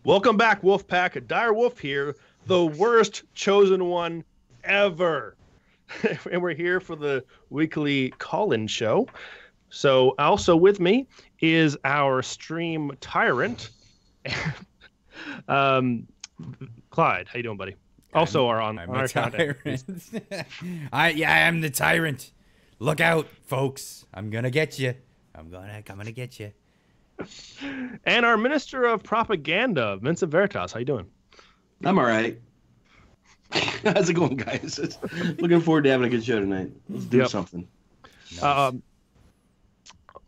Welcome back, Wolfpack. Dire Wolf here, the worst chosen one ever. And we're here for the weekly call-in show. So also with me is our stream tyrant, Clyde. How you doing, buddy? Also, I'm on our a tyrant. I'm the tyrant. Look out, folks. I'm gonna get you. I'm gonna get you. And our Minister of Propaganda, Vincent Veritas. How you doing? I'm all right. How's it going, guys? Looking forward to having a good show tonight. Let's do something. Nice.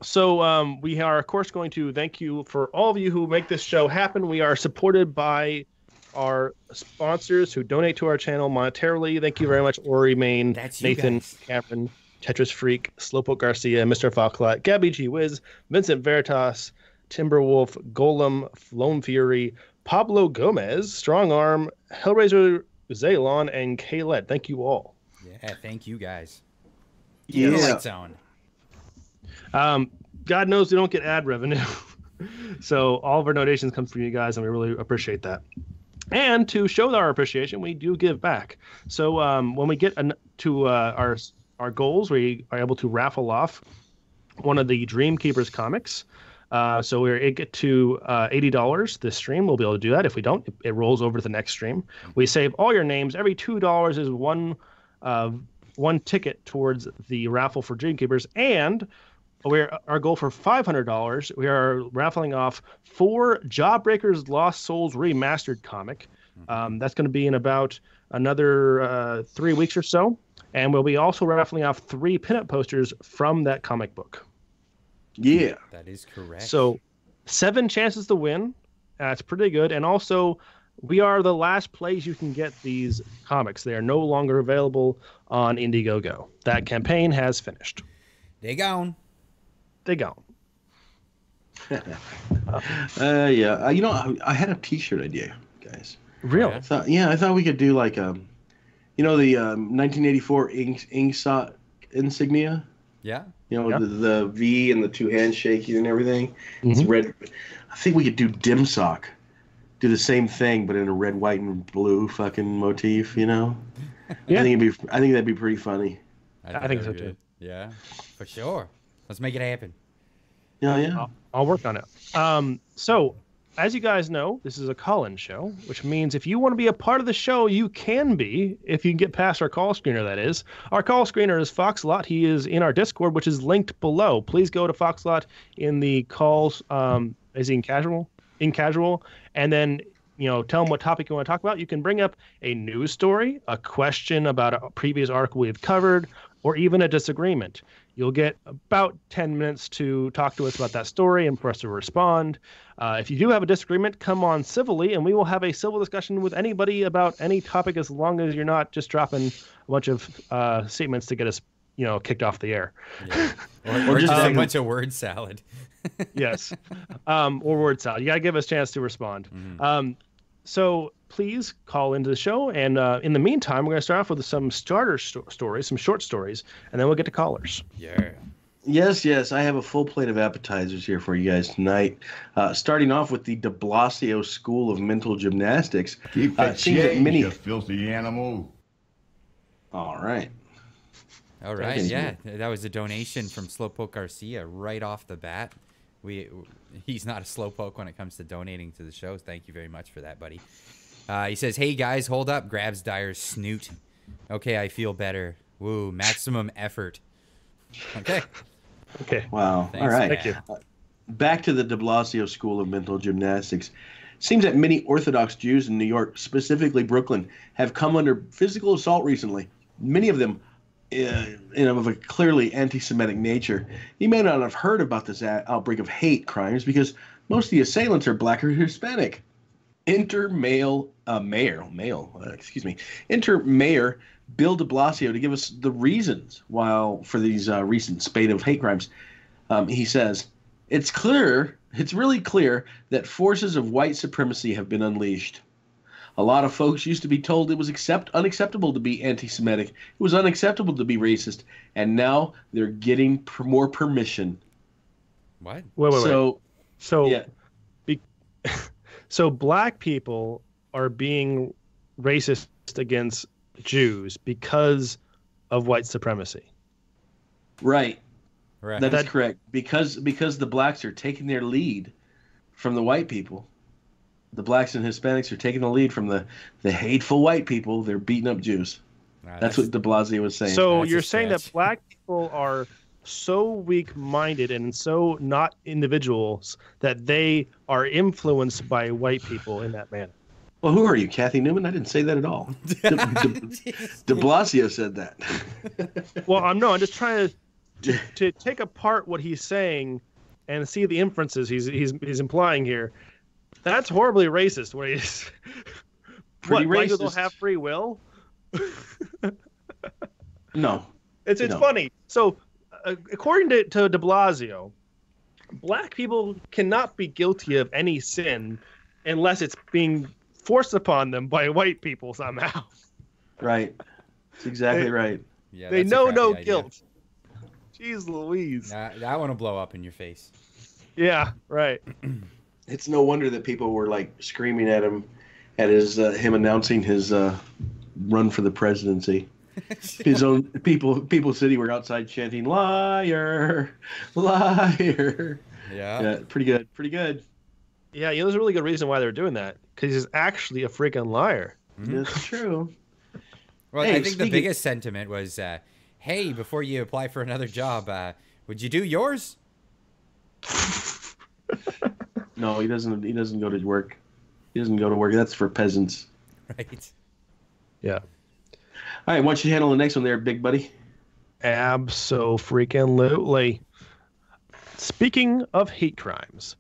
So we are, of course, going to thank you for all of you who make this show happen. We are supported by our sponsors who donate to our channel monetarily. Thank you very much, Ori Main, Nathan, Cameron, Tetris Freak, Slowpoke Garcia, Mr. Falclat, Gabby G. Wiz, Vincent Veritas, Timberwolf, Golem, Lone Fury, Pablo Gomez, Strong Arm, Hellraiser Zaylon, and Kaylet. Thank you all. Yeah, thank you guys. Yeah. Lights on. God knows we don't get ad revenue. So all of our donations come from you guys, and we really appreciate that. And to show our appreciation, we do give back. So when we get to our goals, we are able to raffle off one of the Dream Keepers comics. So we get to $80 this stream. We'll be able to do that. If we don't, it rolls over to the next stream. We save all your names. Every $2 is one ticket towards the raffle for Dream Keepers. And our goal for $500, we are raffling off 4 Jawbreakers Lost Souls Remastered comic. That's going to be in about another 3 weeks or so. And we'll be also raffling off 3 pinup posters from that comic book. Yeah. That is correct. So 7 chances to win. That's pretty good. And also, we are the last place you can get these comics. They are no longer available on Indiegogo. That campaign has finished. They gone. They gone. Yeah. I had a T-shirt idea, guys. Really? I thought we could do like the 1984 Inkshot insignia. Yeah. The V and the 2 hands shaking and everything. Mm-hmm. It's red. I think we could do dim sock. Do the same thing, but in a red, white, and blue fucking motif. Yeah. I think that'd be pretty funny. I think so too. Yeah, for sure. Let's make it happen. Yeah. I'll work on it. So, as you guys know, this is a call-in show, which means if you want to be a part of the show, you can be, if you can get past our call screener, that is. Our call screener is Foxlot. He is in our Discord, which is linked below. Please go to Foxlot in the calls. Is he in casual? In casual. And then, tell him what topic you want to talk about. You can bring up a news story, a question about a previous article we've covered, or even a disagreement. You'll get about 10 minutes to talk to us about that story and for us to respond. If you do have a disagreement, come on civilly, and we will have a civil discussion with anybody about any topic, as long as you're not just dropping a bunch of statements to get us, kicked off the air. Yeah. Or just a bunch of word salad. Yes. Or word salad. You got to give us a chance to respond. Mm-hmm. So please call into the show. And in the meantime, we're going to start off with some starter stories, some short stories, and then we'll get to callers. Yeah. Yes. I have a full plate of appetizers here for you guys tonight. Starting off with the de Blasio School of Mental Gymnastics. Keep that change, you filthy animal. All right. Yeah. That was a donation from Slowpoke Garcia right off the bat. He's not a slowpoke when it comes to donating to the shows. Thank you very much for that, buddy. He says, "Hey guys, hold up!" Grabs Dyer's snoot. Okay, I feel better. Woo, maximum effort. Okay. Wow. Thanks, all right. Thank you. Back to the de Blasio School of Mental Gymnastics. Seems that many Orthodox Jews in New York, specifically Brooklyn, have come under physical assault recently. Many of them of a clearly anti-Semitic nature. You may not have heard about this outbreak of hate crimes because most of the assailants are black or Hispanic. Enter Mayor Bill de Blasio to give us the reasons for these recent spate of hate crimes. He says, it's really clear that forces of white supremacy have been unleashed. A lot of folks used to be told it was unacceptable to be anti-Semitic. It was unacceptable to be racist. And now they're getting more permission. What? Wait. So, yeah. So black people are being racist against Jews because of white supremacy. Right. Right. That is correct. Because the blacks are taking their lead from the white people. The blacks and Hispanics are taking the lead from the hateful white people. They're beating up Jews. That's what de Blasio was saying. So That's you're saying that black people are so weak-minded and so not individuals that they are influenced by white people in that manner. Well, who are you, Kathy Newman? I didn't say that at all. De Blasio said that. Well, I'm just trying to take apart what he's saying and see the inferences he's implying here. That's horribly racist. What he's Pretty black racist. people have free will? No. It's funny. So, according to de Blasio, black people cannot be guilty of any sin unless it's being forced upon them by white people somehow. Right. That's exactly right. Yeah, they know no idea. guilt. Jeez Louise. That one will blow up in your face. Yeah, right. It's no wonder that people were like screaming at him at him announcing his run for the presidency. His own people city were outside chanting "Liar, liar." Yeah, pretty good. Yeah, there's a really good reason why they're doing that, because he's actually a freaking liar. That's true. Well, I think the biggest sentiment was, hey, before you apply for another job, would you do yours? No, he doesn't go to work. He doesn't go to work. That's for peasants. Right. Yeah. All right, why don't you handle the next one there, big buddy? Abso-freaking-lutely. Speaking of hate crimes,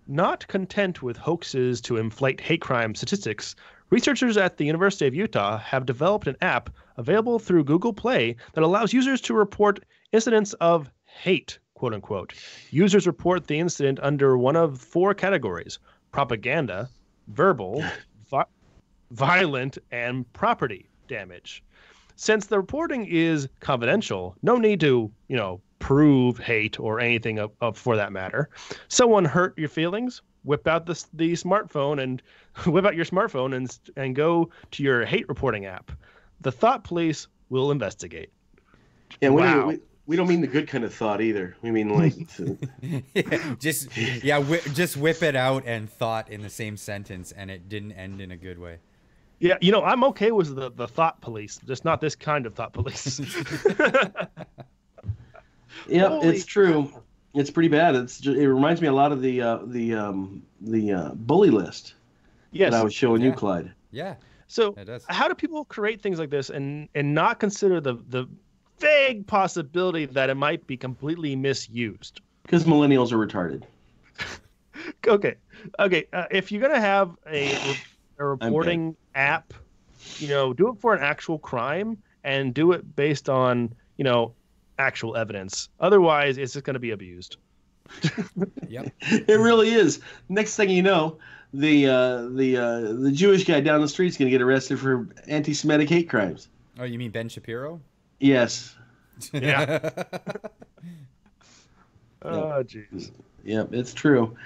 not content with hoaxes to inflate hate crime statistics, researchers at the University of Utah have developed an app available through Google Play that allows users to report incidents of hate, quote unquote. Users report the incident under one of 4 categories: propaganda, verbal, violent, and property damage. Since the reporting is confidential, no need to, prove hate or anything for that matter. Someone hurt your feelings? Whip out the smartphone and whip out your smartphone and go to your hate reporting app. The thought police will investigate. Yeah, wow. We don't mean the good kind of thought either. We mean like just whip it out and thought in the same sentence, and it didn't end in a good way. Yeah, I'm okay with the thought police, just not this kind of thought police. Yeah, it's true. It's pretty bad. It reminds me a lot of the bully list. Yes, that I was showing you, Clyde. Yeah. So how do people create things like this and not consider the vague possibility that it might be completely misused? Because millennials are retarded. Okay. If you're gonna have a reporting app, do it for an actual crime and do it based on actual evidence. Otherwise, it's just going to be abused. Yep. It really is. Next thing you know, the Jewish guy down the street is going to get arrested for anti-Semitic hate crimes. Oh, you mean Ben Shapiro? Yes. Yeah. Oh, jeez. Yep, it's true.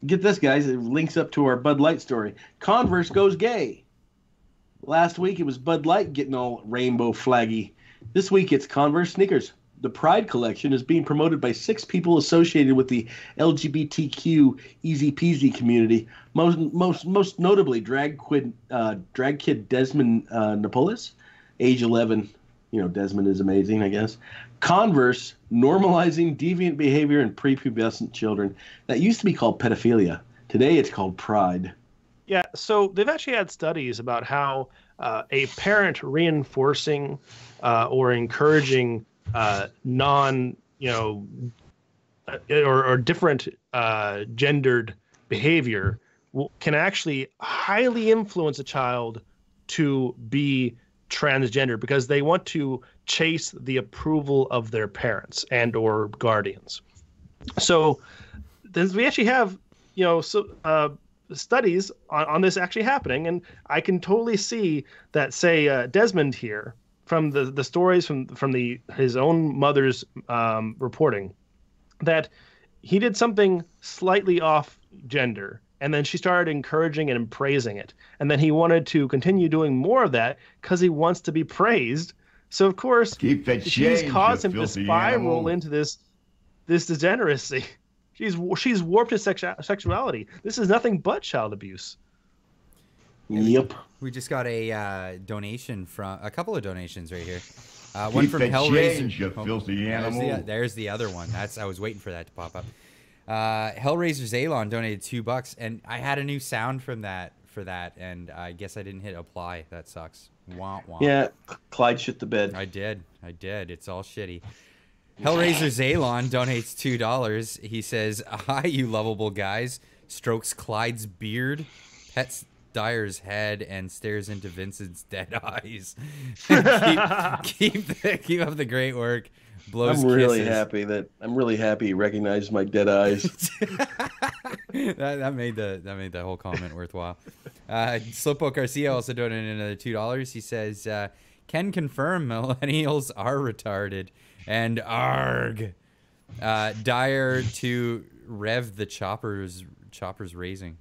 Get this, guys. It links up to our Bud Light story. Converse goes gay. Last week, it was Bud Light getting all rainbow flaggy. This week, it's Converse sneakers. The Pride collection is being promoted by 6 people associated with the LGBTQ easy peasy community. Most notably, drag kid Desmond Napolis, age 11. Desmond is amazing, I guess. Converse, normalizing deviant behavior in prepubescent children. That used to be called pedophilia. Today, it's called Pride. Yeah, so they've actually had studies about how a parent reinforcing or encouraging non, or different gendered behavior can actually highly influence a child to be transgender because they want to chase the approval of their parents and or guardians. So we actually have, studies on this actually happening, and I can totally see that, say, Desmond here, from the stories from his own mother's reporting, that he did something slightly off gender And then she started encouraging and praising it. And then he wanted to continue doing more of that because he wants to be praised. So of course, Keep that she's change, caused you him to filthy spiral animal. into this degeneracy. She's warped his sexuality. This is nothing but child abuse. Yep. We just got a donation from a couple of donations right here. One Keep from that Hellraiser. change, you filthy animal. There's the other one. I was waiting for that to pop up. Hellraiser Zaylon donated $2, and I had a new sound from that and I guess I didn't hit apply. That sucks. Wah, wah. Yeah, Clyde shit the bed. I did. It's all shitty. Hellraiser Zaylon donates $2. He says, "Hi, you lovable guys." Strokes Clyde's beard, pets Dyer's head, and stares into Vincent's dead eyes. keep up the great work. Blows I'm really kisses. happy he recognized my dead eyes. that made the whole comment worthwhile. Slowpoke Garcia also donated another $2. He says, "Can confirm millennials are retarded." And arg, Dyer to rev the choppers rising.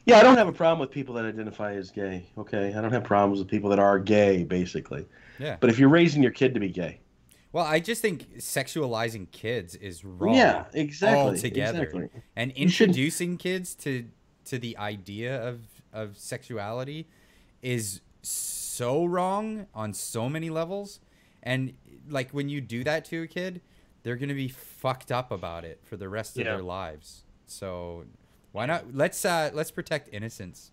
Yeah, I don't have a problem with people that identify as gay. Okay, I don't have problems with people that are gay, basically. Yeah. But if you're raising your kid to be gay, Well, I just think sexualizing kids is wrong. yeah, exactly, Altogether. exactly. And You shouldn't- introducing kids to the idea of sexuality is so wrong on so many levels. And like when you do that to a kid, they're gonna be fucked up about it for the rest of their lives. So why not? Let's protect innocence.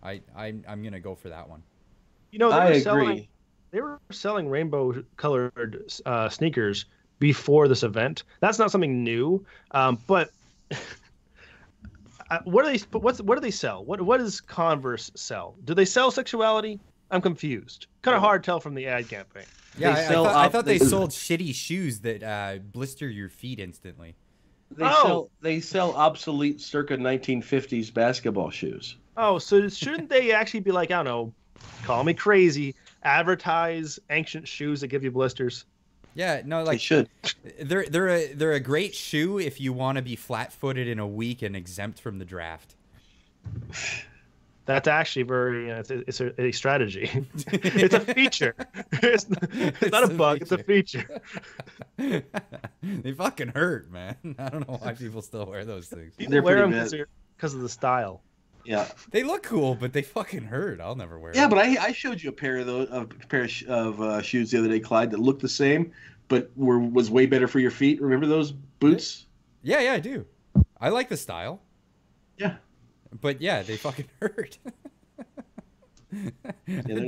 I'm gonna go for that one. You know, I agree. They were selling rainbow-colored sneakers before this event. That's not something new, but what do they sell? What does Converse sell? Do they sell sexuality? I'm confused. Kind of hard to tell from the ad campaign. Yeah, I thought they they- sold shitty shoes that blister your feet instantly. They sell obsolete circa 1950s basketball shoes. Oh, so shouldn't they actually be like, I don't know, call me crazy, advertise ancient shoes that give you blisters? Yeah, no, They like should. they're a great shoe if you want to be flat-footed in a week and exempt from the draft. That's actually very, it's a strategy. It's a feature. It's not a bug, it's a feature. They fucking hurt, man. I don't know why people still wear those things. People They're wear pretty them because of the style. Yeah. They look cool, but they fucking hurt. I'll never wear Yeah, them. but I showed you a pair of those of shoes the other day, Clyde, that looked the same, but was way better for your feet. Remember those boots? Yeah, I do. I like the style. Yeah. But yeah, they fucking hurt.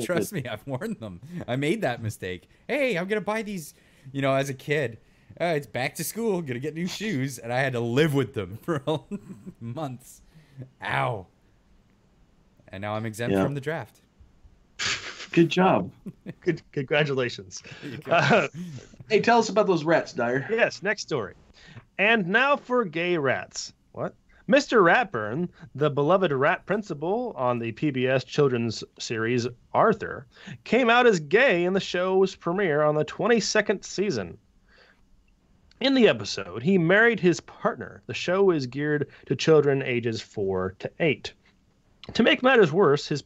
Trust me, I've worn them. I made that mistake. Hey, I'm gonna buy these, as a kid. It's back to school, gonna get new shoes, and I had to live with them for months. Ow. And now I'm exempt from the draft. Good job. Congratulations. Hey, tell us about those rats, Dyer. Yes, next story. And now for gay rats. What? Mr. Ratburn, the beloved rat principal on the PBS children's series Arthur, came out as gay in the show's premiere on the 22nd season. In the episode, he married his partner. The show is geared to children ages 4 to 8. To make matters worse, his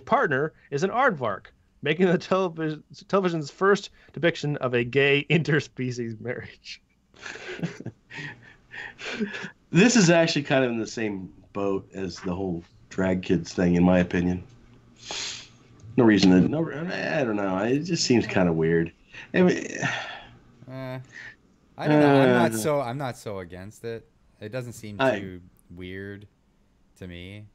partner is an aardvark, making the television's first depiction of a gay interspecies marriage. This is actually kind of in the same boat as the whole drag kids thing, in my opinion. No reason to. No, I don't know. It just seems kind of weird. I mean, I don't know. I'm not so against it. It doesn't seem too weird to me.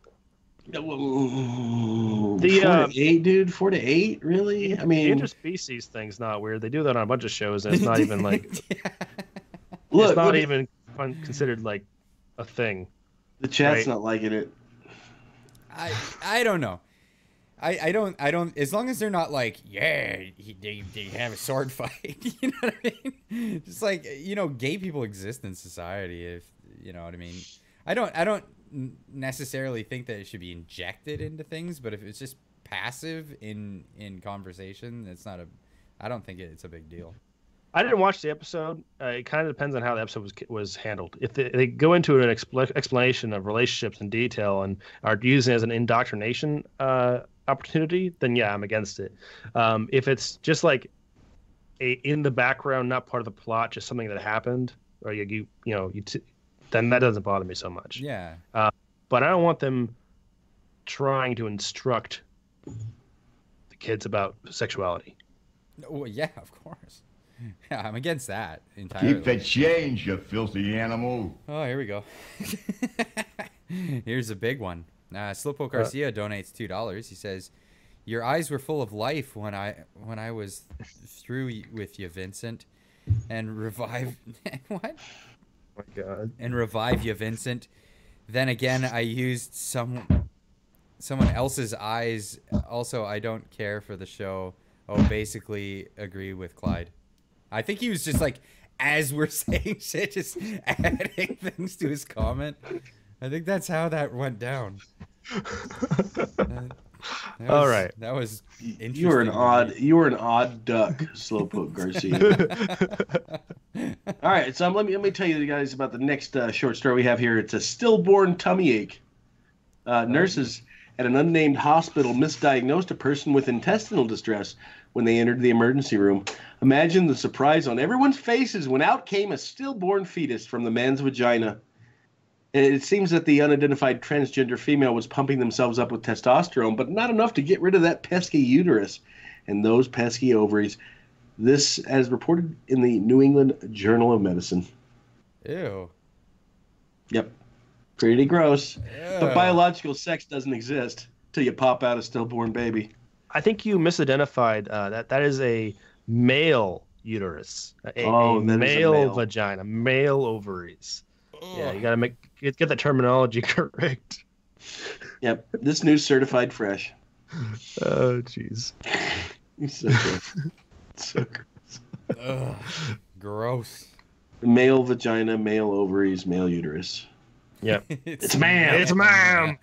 The 4 to 8, dude. 4 to 8, really? I mean, the interspecies thing's not weird. They do that on a bunch of shows, and it's not even like. Look, it's not even considered like a thing. The chat's not liking it. I don't know. I don't. As long as they're not like, they have a sword fight. You know what I mean? Just like, gay people exist in society. If you know what I mean. I don't necessarily think that it should be injected into things, but if it's just passive in conversation, it's not a. I don't think it's a big deal. I didn't watch the episode. It kind of depends on how the episode was handled. If they go into an explanation of relationships in detail and are using it as an indoctrination opportunity, then yeah, I'm against it. If it's just like in the background, not part of the plot, just something that happened, or then that doesn't bother me so much. Yeah. But I don't want them trying to instruct the kids about sexuality. Well, yeah, of course. Yeah, I'm against that entirely. Keep the change, you filthy animal. Oh, here we go. Here's a big one. Slowpoke Garcia donates $2. He says, "Your eyes were full of life when I was through with you, Vincent, and revive what? Oh my God. And revive you, Vincent. Then again, I used someone else's eyes. Also, I don't care for the show. Oh, basically agree with Clyde." I think he was just like, as we're saying shit, just adding things to his comment. I think that's how that went down. All right. That was interesting. You were an odd duck, Slowpoke Garcia. All right, so let me tell you guys about the next short story we have here. It's a stillborn tummy ache. Nurses at an unnamed hospital misdiagnosed a person with intestinal distress when they entered the emergency room. Imagine the surprise on everyone's faces when out came a stillborn fetus from the man's vagina. It seems that the unidentified transgender female was pumping themselves up with testosterone, but not enough to get rid of that pesky uterus and those pesky ovaries. This, as reported in the New England Journal of Medicine. Ew. Yep. Pretty gross. Ew. But biological sex doesn't exist till you pop out a stillborn baby. I think you misidentified that is a male uterus, a male vagina, male ovaries. Ugh. Yeah, you gotta get the terminology correct. Yep, this news certified fresh. Oh, jeez. He's so gross. So gross. Ugh. Gross. Male vagina, male ovaries, male uterus. Yep. It's man. It's man.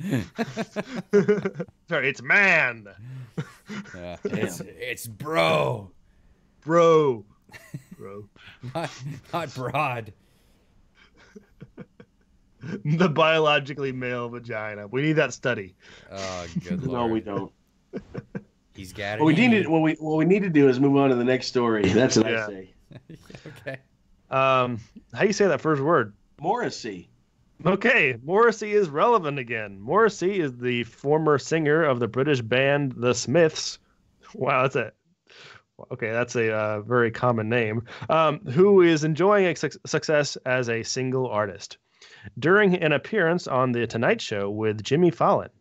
Sorry, it's man. Yeah, it's bro. Bro. Not broad. The biologically male vagina. We need that study. Oh, good lord. No, we don't. He's got it. What we need to do is move on to the next story. That's what I say. Okay. How do you say that first word? Morrissey. Okay, Morrissey is relevant again. Morrissey is the former singer of the British band The Smiths. Wow, that's a very common name. Who is enjoying success as a single artist. During an appearance on The Tonight Show with Jimmy Fallon,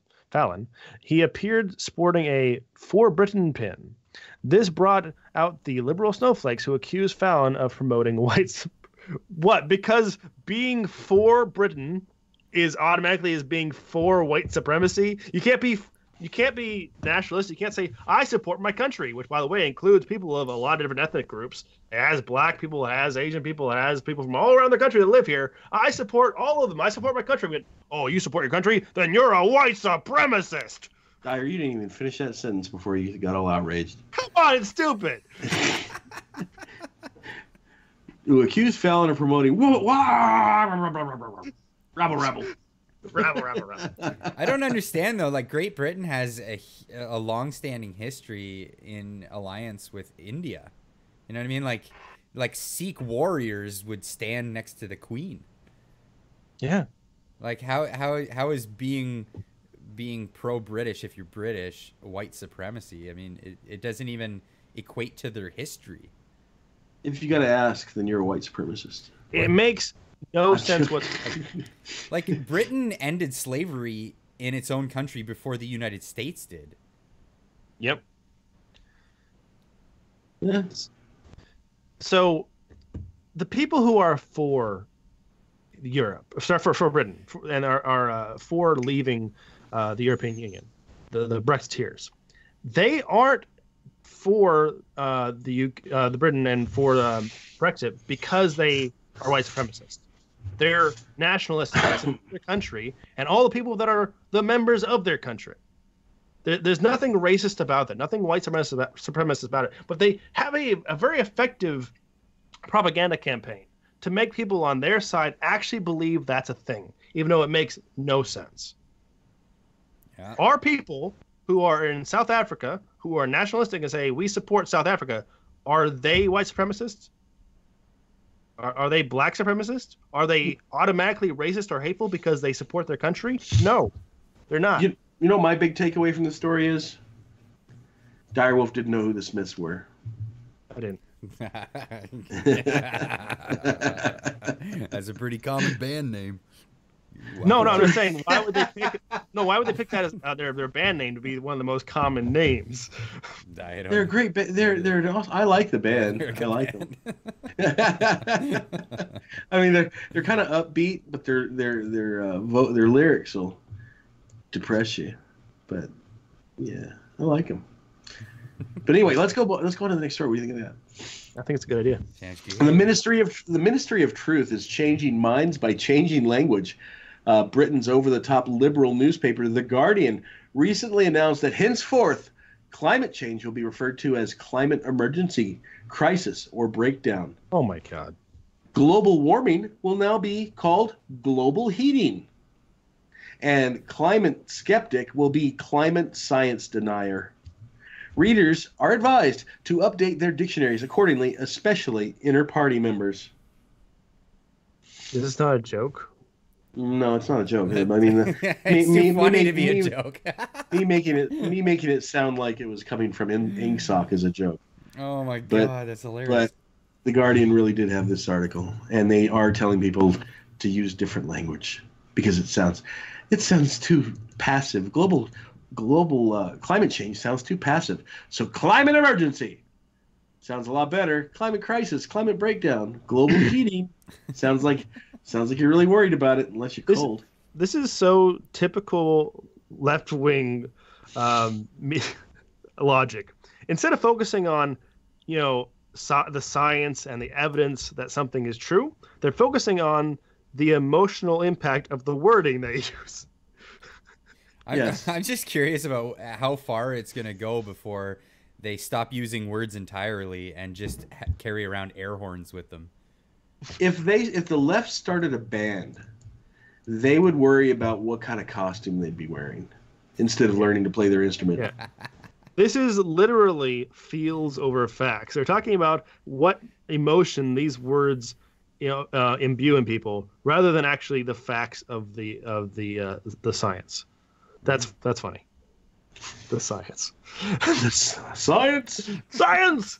he appeared sporting a For Britain pin. This brought out the liberal snowflakes who accused Fallon of promoting white. What? Because being for Britain is automatically as being for white supremacy. You can't be nationalist. You can't say I support my country, which, by the way, includes people of a lot of different ethnic groups. It has black people, it has Asian people, it has people from all around the country that live here. I support all of them. I support my country. But, oh, you support your country? Then you're a white supremacist. Dyer, you didn't even finish that sentence before you got all outraged. Come on, it's stupid. Who accused Fallon of promoting rabble. I don't understand though. Like Great Britain has a long-standing history in alliance with India. You know what I mean? Like Sikh warriors would stand next to the Queen. Yeah. Like how is being pro-British, if you're British, white supremacy? I mean, it doesn't even equate to their history. If you got to ask, then you're a white supremacist. It makes no sense Like Britain ended slavery in its own country before the United States did. Yep. Yes. So the people who are for Europe, for Britain, and are for leaving the European Union, the Brexiteers, they aren't for the Britain and for Brexit because they are white supremacists. They're nationalists in their country, and all the people that are the members of their country. There's nothing racist about that, nothing white supremacist about it. But they have a very effective propaganda campaign to make people on their side actually believe that's a thing, even though it makes no sense. Yeah. Are people who are in South Africa, who are nationalistic and say, we support South Africa, are they white supremacists? Are they black supremacists? Are they automatically racist or hateful because they support their country? No, they're not. You know, my big takeaway from the story is Direwolf didn't know who the Smiths were. I didn't. That's a pretty common band name. No, I'm just saying, why would they pick? No, why would they pick that as their band name to be one of the most common names? They're great. They're also, I like the band. I like them. I mean, they're kind of upbeat, but their lyrics will depress you. But yeah, I like them. But anyway, let's go on to the next story. What do you think of that? I think it's a good idea. And the Ministry of Truth is changing minds by changing language. Britain's over-the-top liberal newspaper, The Guardian, recently announced that henceforth, climate change will be referred to as climate emergency, crisis, or breakdown. Oh my God. Global warming will now be called global heating. And climate skeptic will be climate science denier. Readers are advised to update their dictionaries accordingly, especially inter-party members. Is this not a joke? No, it's not a joke. I mean, it's too funny to be a joke. me making it sound like it was coming from Ingsoc is a joke. Oh my God, that's hilarious. But the Guardian really did have this article, and they are telling people to use different language because it sounds too passive. Global climate change sounds too passive. So climate emergency sounds a lot better. Climate crisis, climate breakdown, global heating sounds like you're really worried about it unless you're cold. This is so typical left-wing logic. Instead of focusing on, the science and the evidence that something is true, they're focusing on the emotional impact of the wording they use. I'm just curious about how far it's going to go before they stop using words entirely and just carry around air horns with them. If the left started a band, they would worry about what kind of costume they'd be wearing instead of learning to play their instrument. Yeah. This is literally feels over facts. They're talking about what emotion these words, imbue in people, rather than actually the facts of the science. That's funny. The science. Science.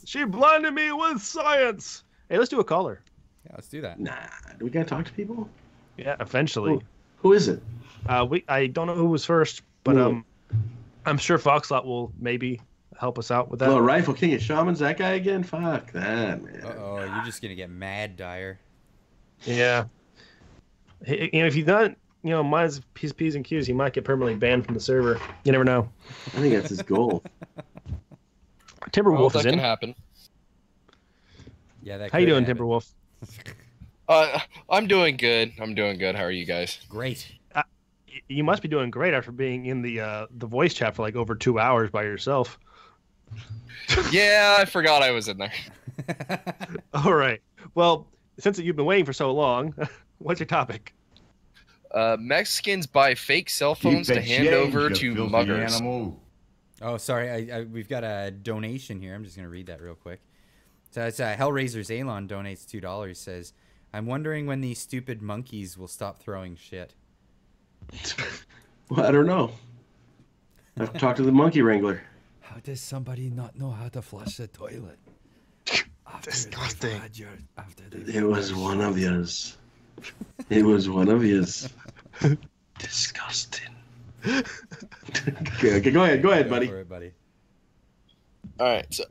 She blinded me with science. Hey, let's do a caller. Yeah, let's do that. Nah, do we gotta talk to people? Yeah, eventually. Who is it? I don't know who was first, but I'm sure Foxlot will maybe help us out with that. Hello, Rifle King of Shamans, that guy again? Fuck that, man. Uh-oh, you're just gonna get mad, Dyer. Yeah. If he's not, minus his P's and Q's, he might get permanently banned from the server. You never know. I think that's his goal. Timberwolf is in. That can happen. Yeah, that. How you doing, happen. Timberwolf? I'm doing good. How are you guys? Great. You must be doing great after being in the voice chat for like over 2 hours by yourself. Yeah, I forgot I was in there. All right. Well, since you've been waiting for so long, what's your topic? Mexicans buy fake cell phones to hand over to muggers. Animal. Oh, sorry. We've got a donation here. I'm just gonna read that real quick. So it's Hellraiser's Elon donates $2. Says, "I'm wondering when these stupid monkeys will stop throwing shit." Well, I don't know. I've talked to the monkey wrangler. How does somebody not know how to flush the toilet? Disgusting. It was one of yous. It was one of yous. Disgusting. Okay, go ahead, buddy. Go for it, buddy. All right. So,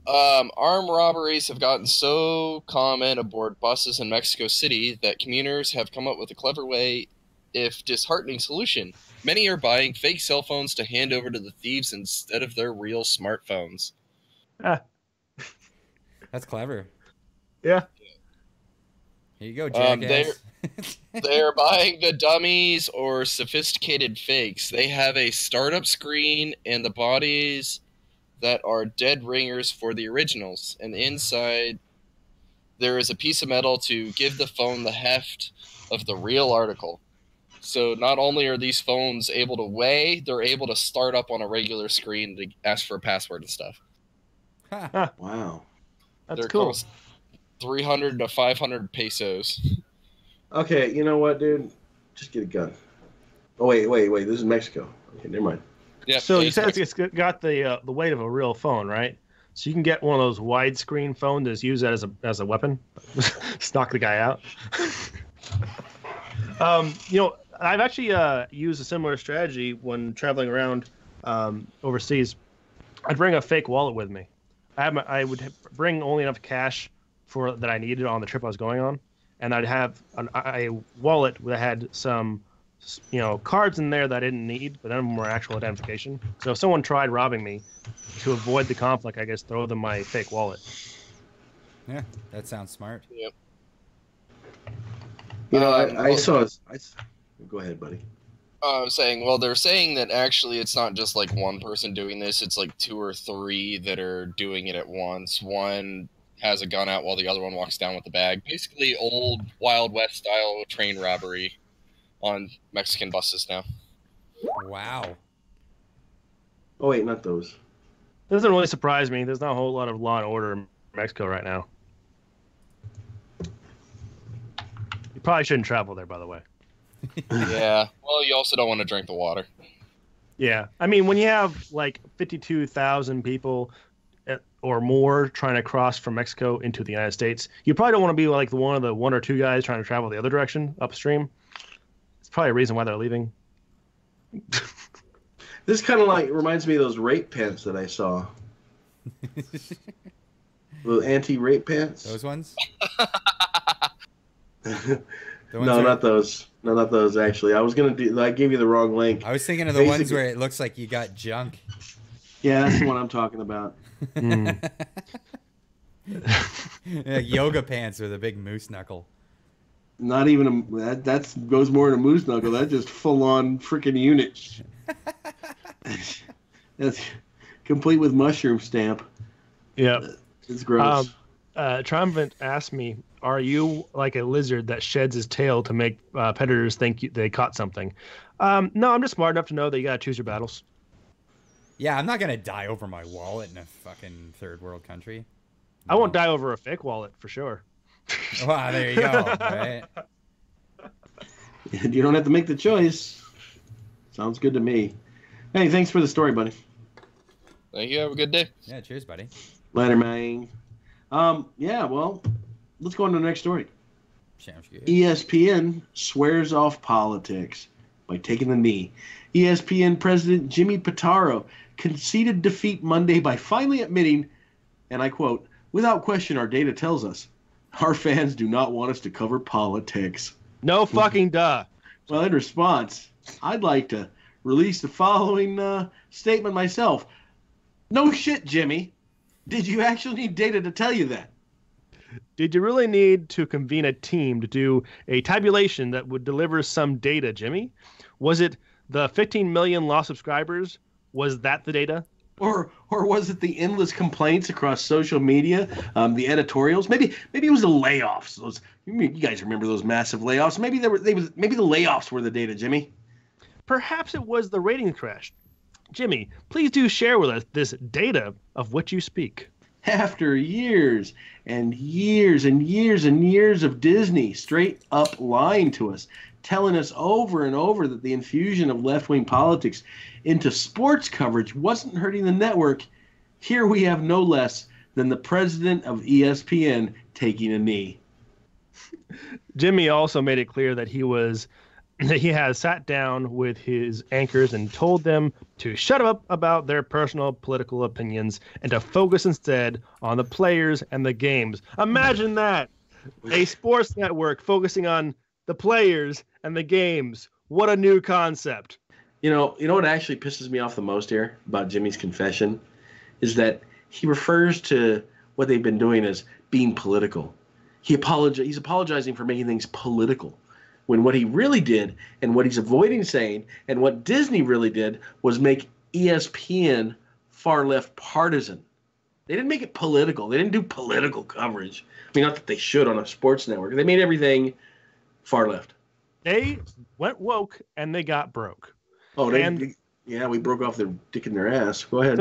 armed robberies have gotten so common aboard buses in Mexico City that commuters have come up with a clever way, if disheartening, solution. Many are buying fake cell phones to hand over to the thieves instead of their real smartphones. That's clever. Yeah. Here you go, jackass. They are buying the dummies or sophisticated fakes. They have a startup screen and the bodies that are dead ringers for the originals. And inside there is a piece of metal to give the phone the heft of the real article. So not only are these phones able to weigh, they're able to start up on a regular screen to ask for a password and stuff. Wow. That's They're cool. cost 300 to 500 pesos. Okay, you know what, dude? Just get a gun. Oh, wait. This is Mexico. Okay, never mind. Yeah, So you said it's got the weight of a real phone, right? So you can get one of those widescreen phones and use that as a weapon, just knock the guy out. I've actually used a similar strategy when traveling around overseas. I'd bring a fake wallet with me. I would bring only enough cash that I needed on the trip I was going on, and I'd have a wallet that had some cards in there that I didn't need, but none of them were actual identification. So if someone tried robbing me, to avoid the conflict, I guess throw them my fake wallet. Yeah, that sounds smart. Yep. I saw. Go ahead, buddy. I'm saying, well, they're saying that actually it's not just like one person doing this. It's like 2 or 3 that are doing it at once. One has a gun out while the other one walks down with the bag. Basically, old Wild West style train robbery on Mexican buses now. Wow. Oh, wait, not those. Doesn't really surprise me. There's not a whole lot of law and order in Mexico right now. You probably shouldn't travel there, by the way. Yeah. Well, you also don't want to drink the water. Yeah. I mean, when you have like 52,000 people or more trying to cross from Mexico into the United States, you probably don't want to be like one of the 1 or 2 guys trying to travel the other direction upstream. It's probably a reason why they're leaving. This kind of like reminds me of those rape pants that I saw. The anti-rape pants. Those ones? No, not those. No, not those. Actually, I gave you the wrong link. I was thinking of the ones where it looks like you got junk. Yeah, that's the one I'm talking about. Yeah, yoga pants with a big moose knuckle. Not even that goes more than a moose knuckle. That's just full on freaking unit. That's complete with mushroom stamp. Yeah. It's gross. Triumphant asked me, are you like a lizard that sheds his tail to make predators think they caught something? No, I'm just smart enough to know that you gotta choose your battles. Yeah, I'm not going to die over my wallet in a fucking third world country. No. I won't die over a fake wallet for sure. Wow, there you go. Right? You don't have to make the choice. Sounds good to me. Hey, thanks for the story, buddy. Thank you. Have a good day. Yeah, cheers, buddy. Later, man. Yeah, well, let's go on to the next story. Sounds good. ESPN swears off politics by taking the knee. ESPN president Jimmy Pitaro conceded defeat Monday by finally admitting, and I quote, "Without question, our data tells us our fans do not want us to cover politics." No fucking duh. Well, in response, I'd like to release the following statement myself. No shit, Jimmy. Did you actually need data to tell you that? Did you really need to convene a team to do a tabulation that would deliver some data, Jimmy? Was it the 15 million lost subscribers? Was that the data? Or was it the endless complaints across social media, the editorials? Maybe it was the layoffs. You guys remember those massive layoffs? Maybe maybe the layoffs were the data, Jimmy. Perhaps it was the ratings crash. Jimmy, please do share with us this data of which you speak. After years and years and years and years of Disney straight up lying to us, telling us over and over that the infusion of left-wing politics into sports coverage wasn't hurting the network, here we have no less than the president of ESPN taking a knee. Jimmy also made it clear that he has sat down with his anchors and told them to shut up about their personal political opinions and to focus instead on the players and the games. Imagine that. A sports network focusing on the players and the games. What a new concept. You know what actually pisses me off the most here about Jimmy's confession is that he refers to what they've been doing as being political. He's apologizing for making things political, when what he really did and what he's avoiding saying and what Disney really did was make ESPN far left partisan. They didn't make it political. They didn't do political coverage. I mean, not that they should on a sports network. They made everything far left. They went woke and they got broke. Oh, we broke off their dick in their ass. Go ahead.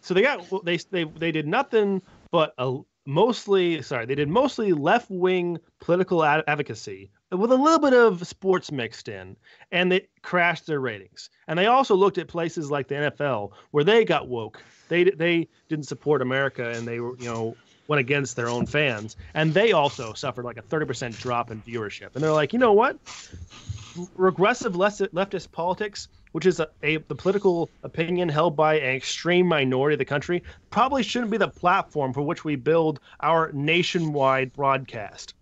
So they did nothing but they did mostly left-wing political advocacy with a little bit of sports mixed in, and they crashed their ratings. And they also looked at places like the NFL where they got woke. They didn't support America, and they were, went against their own fans, and they also suffered like a 30% drop in viewership. And they're like, you know what? Regressive leftist politics, which is the political opinion held by an extreme minority of the country, probably shouldn't be the platform for which we build our nationwide broadcast.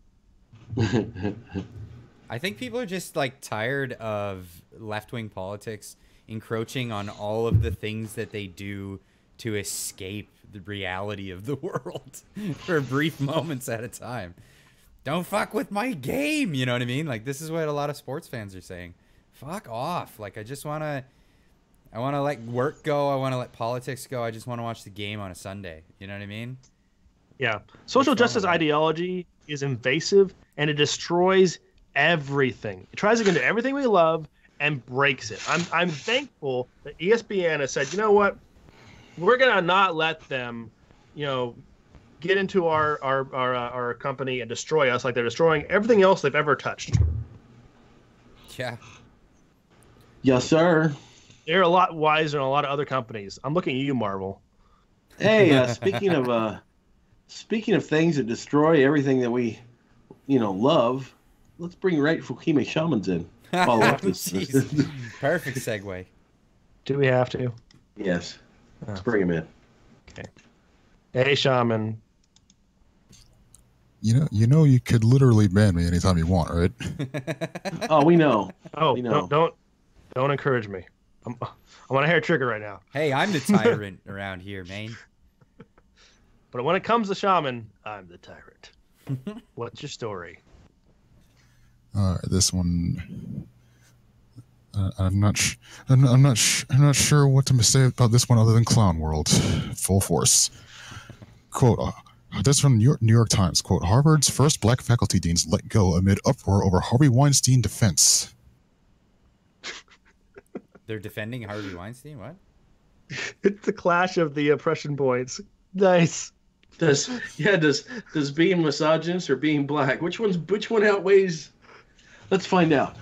I think people are just like tired of left-wing politics encroaching on all of the things that they do to escape the reality of the world for brief moments at a time. Don't fuck with my game, you know what I mean? Like, this is what a lot of sports fans are saying. Fuck off. Like, I want to let work go. I want to let politics go. I just want to watch the game on a Sunday. You know what I mean? Yeah. Social justice ideology is invasive, and it destroys everything. It tries to get into everything we love and breaks it. I'm thankful that ESPN has said, you know what? We're going to not let them, get into our company and destroy us like they're destroying everything else they've ever touched. Yeah. Yes, sir. They're a lot wiser than a lot of other companies. I'm looking at you, Marvel. Hey, speaking of things that destroy everything that we, love, let's bring right Fukime Shamans in. Follow up this. Perfect segue. Do we have to? Yes. Let's bring him in. Okay. Hey, Shaman. You could literally ban me anytime you want, right? Oh, we know. Oh, we know. Don't encourage me. I'm on a hair trigger right now. Hey, I'm the tyrant around here, man. But when it comes to Shaman, I'm the tyrant. What's your story? All right, this one. I'm not sure what to say about this one other than Clown World. Full force. Quote. This from New York Times. Quote: Harvard's first black faculty deans let go amid uproar over Harvey Weinstein defense. They're defending Harvey Weinstein? What? It's the clash of the oppression points. Nice. Does being misogynist or being black, which one outweighs? Let's find out.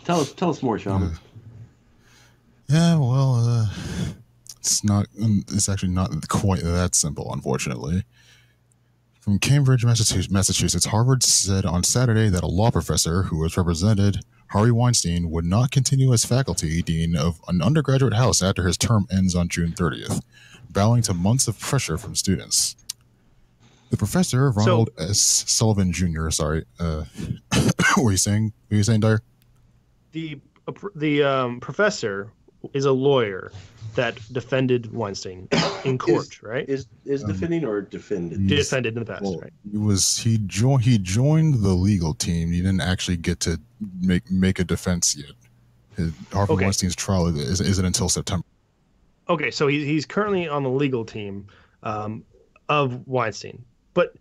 Tell us more, Shaman. Yeah, well, it's actually not quite that simple, unfortunately. From Cambridge, Massachusetts, Harvard said on Saturday that a law professor who has represented Harvey Weinstein would not continue as faculty dean of an undergraduate house after his term ends on June 30th, bowing to months of pressure from students. The professor, Ronald S. Sullivan Jr., what were you saying? Dyer? The professor is a lawyer that defended Weinstein in court, right? Is defending or defended? Defended in the past, right? He joined the legal team. He didn't actually get to make a defense yet. Harvey Weinstein's trial isn't until September. Okay, so he's currently on the legal team of Weinstein, but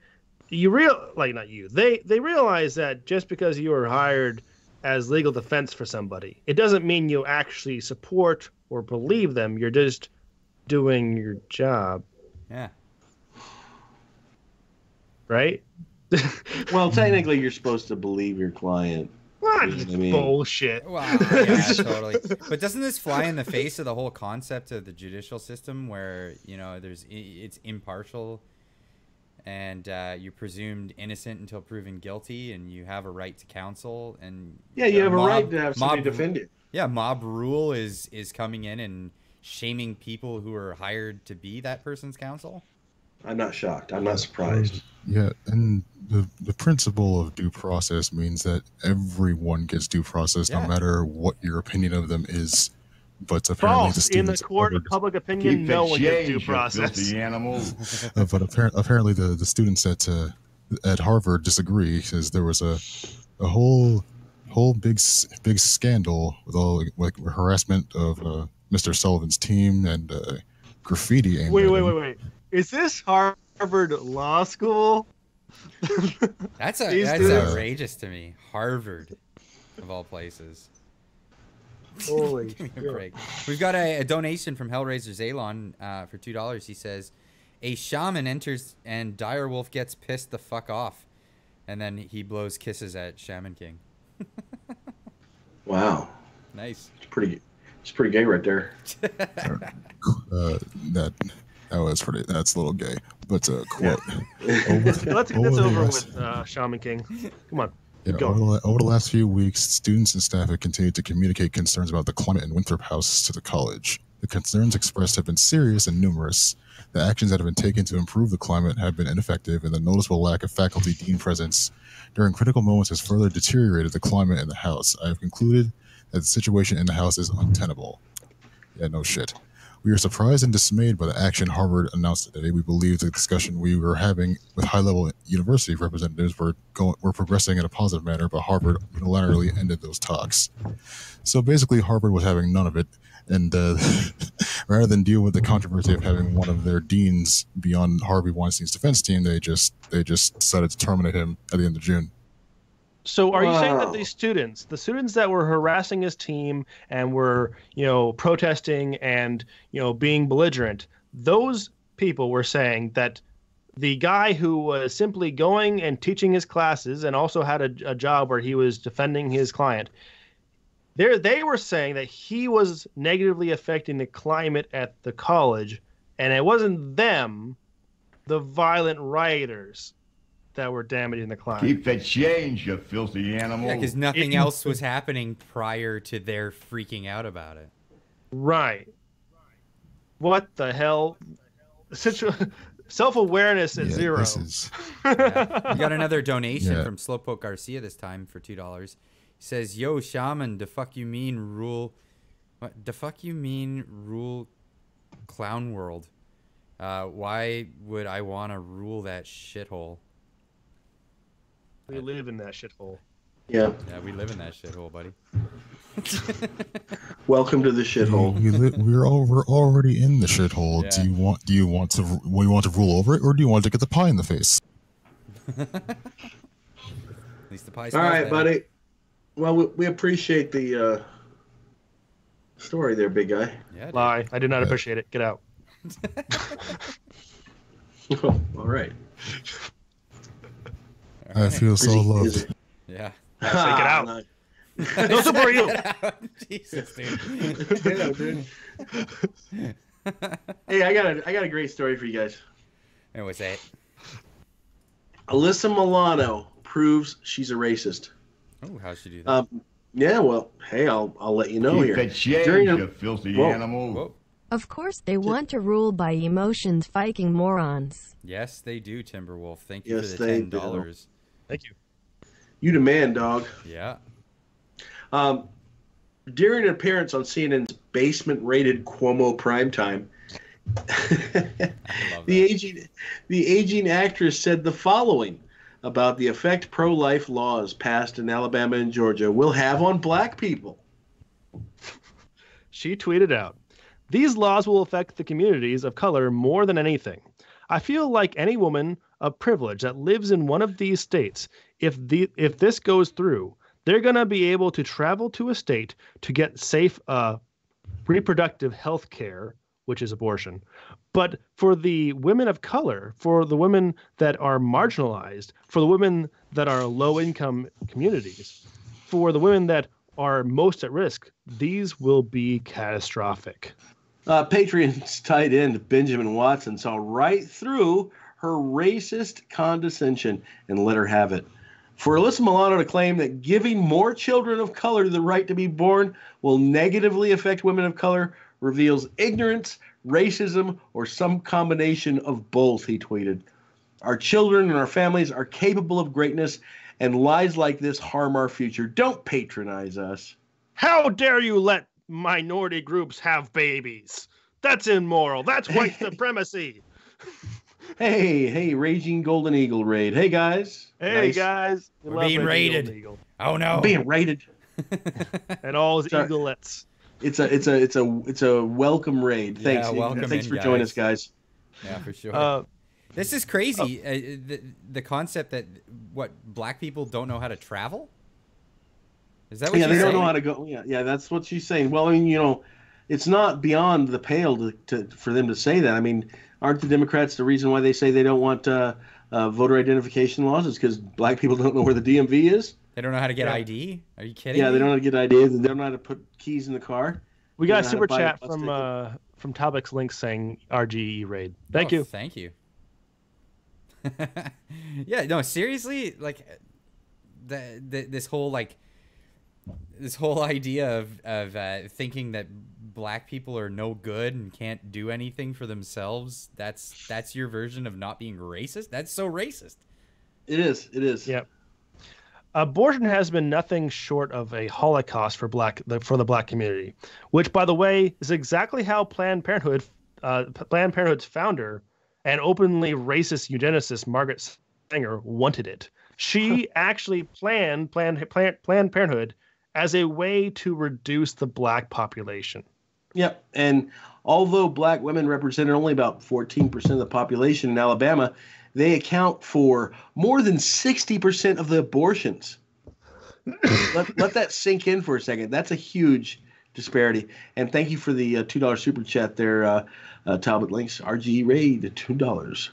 they realize that just because you were hired as legal defense for somebody, it doesn't mean you actually support or believe them. You're just doing your job. Yeah. Right? Well, technically, you're supposed to believe your client. What? Bullshit. Wow, yeah, totally. But doesn't this fly in the face of the whole concept of the judicial system where, it's impartial and you're presumed innocent until proven guilty and you have a right to counsel and you have a right to have somebody defend you. Yeah, mob rule is coming in and shaming people who are hired to be that person's counsel. I'm not shocked. I'm not surprised. Yeah, and the principle of due process means that everyone gets due process, no matter what your opinion of them is. But apparently, in the court of public opinion, no one gets due process. But apparently, the students at Harvard disagree, because there was a whole big scandal with all harassment of Mr. Sullivan's team and graffiti. Wait. Is this Harvard Law School? That's These that's dudes- outrageous to me. Harvard, of all places. Holy Give me a shit. break. We've got a donation from Hellraiser Zaylon for $2. He says, a shaman enters and Direwolf gets pissed the fuck off. And then he blows kisses at Shaman King. Wow. Nice. It's pretty gay right there. That was pretty. That's a little gay, but quote. Let's get this Over the over last- with, Shaman King. Come on. Yeah, Keep going. over the last few weeks, students and staff have continued to communicate concerns about the climate in Winthrop House to the college. The concerns expressed have been serious and numerous. The actions that have been taken to improve the climate have been ineffective, and the noticeable lack of faculty dean presence during critical moments has further deteriorated the climate in the house. I have concluded that the situation in the house is untenable. Yeah, no shit. We are surprised and dismayed by the action Harvard announced today. We believe the discussion we were having with high-level university representatives were progressing in a positive manner, but Harvard unilaterally ended those talks. So basically, Harvard was having none of it, and rather than deal with the controversy of having one of their deans be on Harvey Weinstein's defense team, they just decided to terminate him at the end of June. So are you saying that Wow. the students that were harassing his team and were, protesting and, being belligerent, those people were saying that the guy who was simply going and teaching his classes and also had a job where he was defending his client, they were saying that he was negatively affecting the climate at the college, and it wasn't them, the violent rioters, that were damaging the climate. Keep the change, you filthy animal. Yeah, because nothing else was happening prior to their freaking out about it. Right. What the hell? Self-awareness at Yeah, zero. this is Yeah. We got another donation Yeah. from Slowpoke Garcia this time for $2. He says, "Yo, shaman, the fuck you mean rule? What the fuck you mean rule? Clown world? Why would I want to rule that shithole? We live in that shithole. Yeah. Yeah, we live in that shithole, buddy. Welcome to the shithole. we're already in the shithole. Yeah. Do you want to rule over it, or do you want to get the pie in the face? At least the pie All smells right, better. buddy. Well, we appreciate the story there, big guy. Yeah, dude. Lie. I did not Yeah. appreciate it. Get out. All right. I feel so loved. Yeah. I say get out. No. No support you. Jesus, dude. Yeah, dude. Hey, I got a great story for you guys. And what's that? Alyssa Milano proves she's a racist. Oh, how'd she do that? Yeah, well, hey, I'll let you know Keep here. the change, During a- you filthy Whoa. animal. Whoa. Of course, they want to rule by emotions, Viking morons. Yes, they do, Timberwolf. Thank you Yes, for the they $10. Thank you. You the man, dog. Yeah. During an appearance on CNN's basement-rated Cuomo primetime, I love the that. aging actress said the following about the effect pro-life laws passed in Alabama and Georgia will have on black people. She tweeted out, "These laws will affect the communities of color more than anything. I feel like any woman of privilege that lives in one of these states, if this goes through, they're going to be able to travel to a state to get safe reproductive health care, which is abortion. But for the women of color, for the women that are marginalized, for the women that are low-income communities, for the women that are most at risk, these will be catastrophic." Patreon's tight end Benjamin Watson saw right through her racist condescension and let her have it. For Alyssa Milano to claim that giving more children of color the right to be born will negatively affect women of color reveals ignorance, racism, or some combination of both, he tweeted. Our children and our families are capable of greatness, and lies like this harm our future. Don't patronize us. How dare you let minority groups have babies? That's immoral. That's white supremacy. Hey, Raging Golden Eagle raid. Hey, guys. Hey, Nice. guys. We We're love being Reggie raided. Golden Eagle. Oh, no. Being raided. And all his Sorry. eaglets. It's a welcome raid. Thanks. welcome Thanks in, for joining us, guys. guys. Yeah, for sure. Uh, This is crazy. The concept that what black people don't know how to travel. Is that what? Yeah, you're they don't saying? know how to go. Yeah, that's what she's saying. Well, I mean, it's not beyond the pale for them to say that. I mean, aren't the Democrats the reason why they say they don't want voter identification laws? Is because black people don't know where the DMV is? They don't know how to get ID. Are you kidding? Yeah, me? they don't know how to get ideas, and they don't know how to put keys in the car. we They got a don't know how to super buy chat bus ticket. from Tobix Link saying RGE raid. Thank you. Thank you. Yeah, no, seriously, like this whole idea of thinking that black people are no good and can't do anything for themselves. That's your version of not being racist. That's so racist. It is. It is. Yep. Abortion has been nothing short of a holocaust for the black community, which, by the way, is exactly how Planned Parenthood's founder and openly racist eugenicist Margaret Sanger wanted it. She actually planned Planned Parenthood as a way to reduce the black population. Yep. And although black women represented only about 14% of the population in Alabama, they account for more than 60% of the abortions. let that sink in for a second. That's a huge disparity. And thank you for the $2 super chat there, Talbot Links. RGE Raid, $2.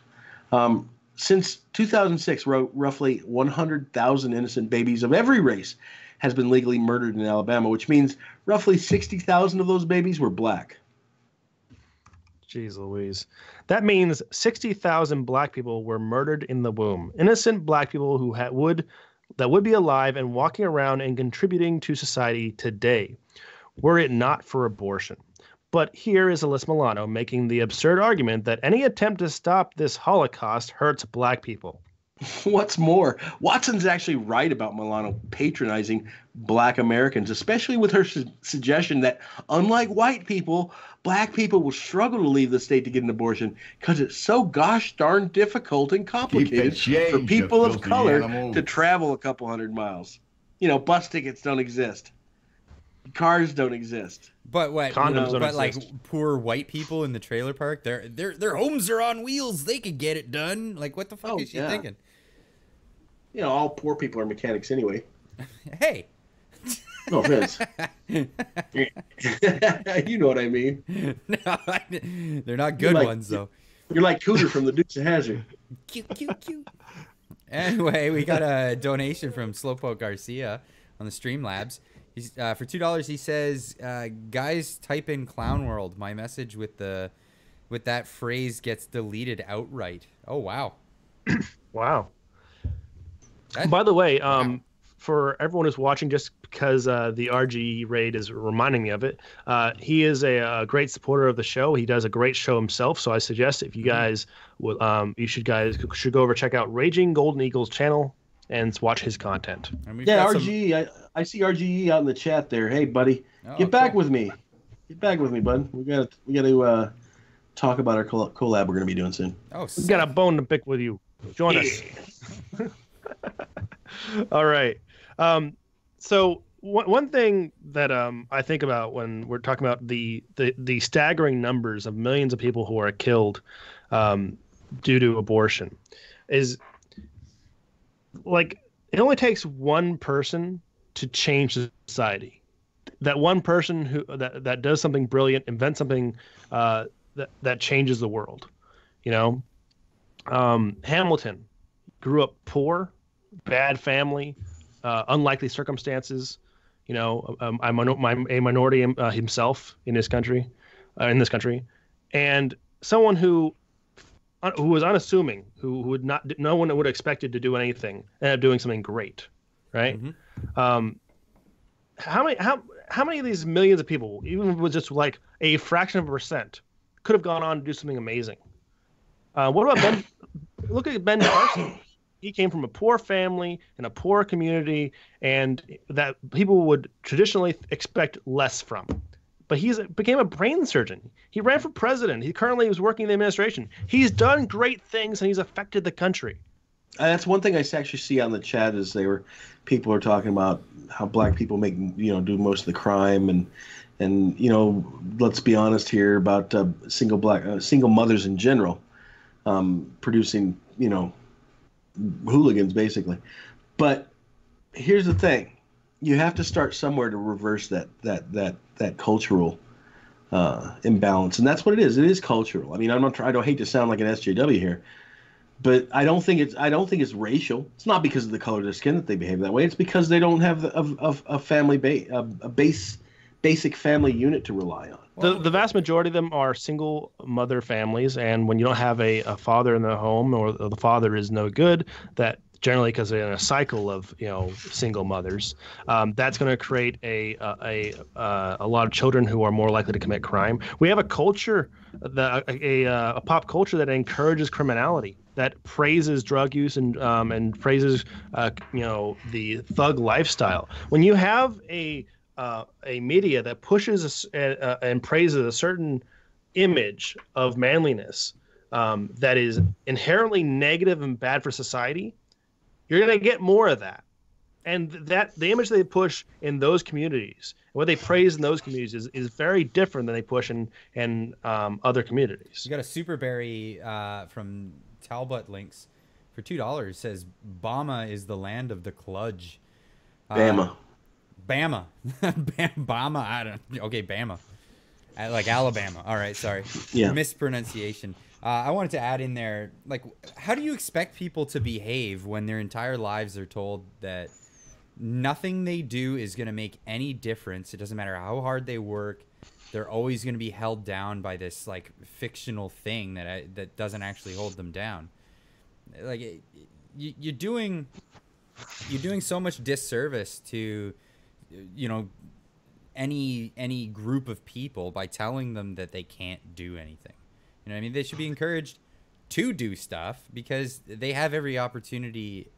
Since 2006, roughly 100,000 innocent babies of every race has been legally murdered in Alabama, which means roughly 60,000 of those babies were black. Jeez Louise. That means 60,000 black people were murdered in the womb. Innocent black people who would be alive and walking around and contributing to society today, were it not for abortion. But here is Alyssa Milano making the absurd argument that any attempt to stop this Holocaust hurts black people. What's more, Watson's actually right about Milano patronizing black Americans, especially with her suggestion that, unlike white people, black people will struggle to leave the state to get an abortion because it's so gosh darn difficult and complicated for people of color to travel a couple hundred miles. Bus tickets don't exist. Cars don't exist. But what? Condoms don't but exist. like poor white people in the trailer park, their homes are on wheels. They could get it done. Like, what the fuck is she thinking? All poor people are mechanics anyway. Hey. No offense. You know what I mean. No, they're not good ones though. You're like Cooter from the Dukes of Hazzard. Cute. Anyway, we got a donation from Slowpoke Garcia on the Streamlabs. He's for $2. He says, "Guys, type in Clown World. My message with that phrase gets deleted outright." Oh wow. Wow. By the way, for everyone who's watching, just because the RGE raid is reminding me of it, he is a great supporter of the show. He does a great show himself. So I suggest if you guys would, you should go over check out Raging Golden Eagle's channel and watch his content. Yeah, RGE. I see RGE out in the chat there. Hey, buddy, get back with me. Get back with me, bud. We got to talk about our collab we're going to be doing soon. Oh, we got a bone to pick with you. Join us. All right. So one thing that I think about when we're talking about the staggering numbers of millions of people who are killed due to abortion is, like, it only takes one person to change society. That one person who that does something brilliant, invents something that changes the world. Hamilton grew up poor, bad family, unlikely circumstances. A minority himself in this country, and someone who was unassuming, who would not, no one would have expected to do anything, ended up doing something great, right? Mm-hmm. How many of these millions of people, even with just like a fraction of a percent, could have gone on to do something amazing? What about Ben? Look at Ben Carson. He came from a poor family in a poor community, and that people would traditionally expect less from. But he became a brain surgeon. He ran for president. He currently is working in the administration. He's done great things, and he's affected the country. That's one thing I actually see on the chat is people are talking about how black people do most of the crime, and let's be honest here about single mothers in general. producing, hooligans basically. But here's the thing: you have to start somewhere to reverse that cultural imbalance, and that's what it is. It is cultural. I mean, I don't hate to sound like an SJW here, but I don't think it's racial. It's not because of the color of their skin that they behave that way. It's because they don't have a family basic family unit to rely on. The vast majority of them are single mother families, and when you don't have a father in the home, or the father is no good, that generally because they're in a cycle of single mothers, that's going to create a lot of children who are more likely to commit crime. We have a culture, a pop culture that encourages criminality, that praises drug use and praises the thug lifestyle. When you have a media that pushes and praises a certain image of manliness that is inherently negative and bad for society, you're going to get more of that. And that the image they push in those communities, what they praise in those communities, is very different than they push in other communities. You got a super berry from Talbot Links for $2. Says Bama is the land of the kludge. Bama. Bama. Bama. Okay, Bama. Like Alabama. All right, sorry. Yeah. Mispronunciation. I wanted to add in there, like, how do you expect people to behave when their entire lives are told that nothing they do is going to make any difference? It doesn't matter how hard they work. They're always going to be held down by this, like, fictional thing that doesn't actually hold them down. Like, you're doing so much disservice to, any group of people by telling them that they can't do anything. You know what I mean? They should be encouraged to do stuff because they have every opportunity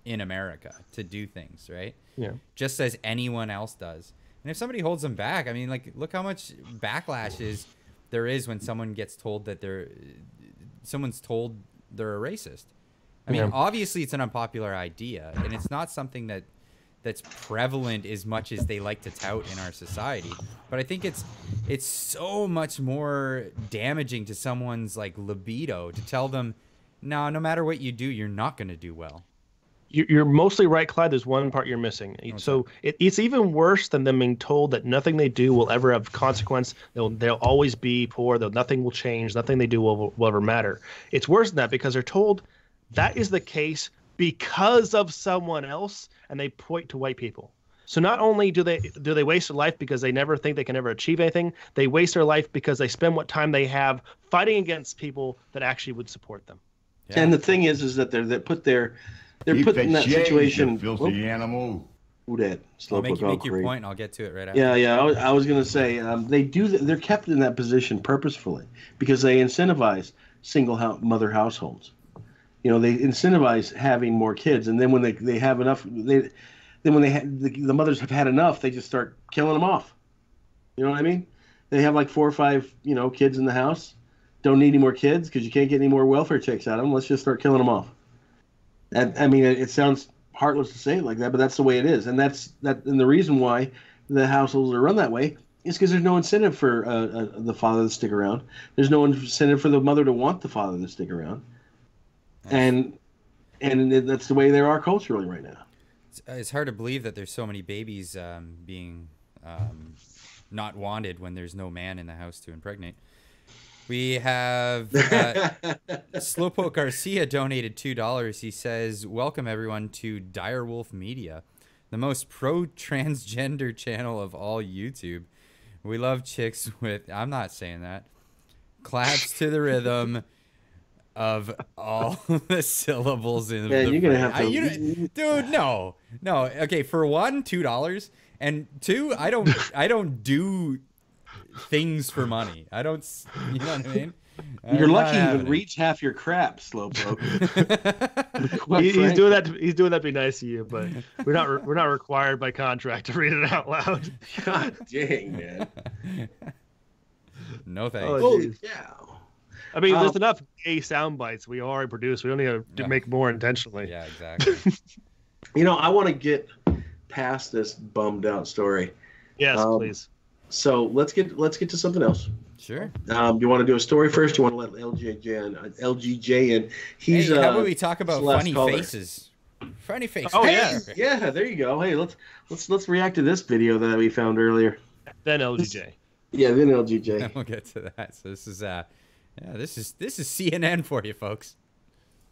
in America to do things, right? Yeah. Just as anyone else does. And if somebody holds them back, I mean, like, look how much backlash there is when someone gets told that someone's told they're a racist. I mean, obviously it's an unpopular idea, and it's not something that's prevalent as much as they like to tout in our society. But I think it's so much more damaging to someone's, like, libido to tell them, no matter what you do, you're not going to do well. You're mostly right, Clyde. There's one part you're missing. Okay. So it's even worse than them being told that nothing they do will ever have consequence. They'll always be poor. Nothing will change. Nothing they do will ever matter. It's worse than that because they're told that is the case because of someone else, and they point to white people. So not only do they waste their life because they never think they can ever achieve anything, they waste their life because they spend what time they have fighting against people that actually would support them. Yeah. And the thing is that they're put in that situation. Filthy animal. Who that? Make your point, and I'll get to it right after. Yeah. I was going to say they're kept in that position purposefully because they incentivize single mother households. They incentivize having more kids, and then when they have enough, the mothers have had enough, they just start killing them off. You know what I mean? They have like 4 or 5, kids in the house. Don't need any more kids because you can't get any more welfare checks out of them. Let's just start killing them off. And I mean, it sounds heartless to say it like that, but that's the way it is, and and the reason why the households are run that way is because there's no incentive for the father to stick around. There's no incentive for the mother to want the father to stick around. And that's the way there are culturally right now. It's hard to believe that there's so many babies being not wanted when there's no man in the house to impregnate. We have Slowpoke Garcia donated $2. He says, "Welcome everyone to Direwolf Media, the most pro-transgender channel of all YouTube. We love chicks with," I'm not saying that, "claps to the rhythm of all the syllables in the you're gonna have to, dude, no. Okay, for one, $2, and two, I don't do things for money. I don't, you know what I mean? You're lucky you even reach half your crap, Slowpoke. He's doing that. He's doing that to be nice to you, but we're not required by contract to read it out loud. God dang, man. No thanks. Holy cow. I mean, there's enough gay sound bites we already produce. We don't need to make more intentionally. Yeah, exactly. I want to get past this bummed out story. Yes, please. So let's get to something else. Sure. You want to do a story first? You want to let LGJ in? He's Hey, how about we talk about funny caller. faces? Funny faces. Oh, Hey, yeah, there you go. Hey, let's react to this video that we found earlier. Then LGJ. Yeah, then LGJ. We'll get to that. So this is this is CNN for you folks.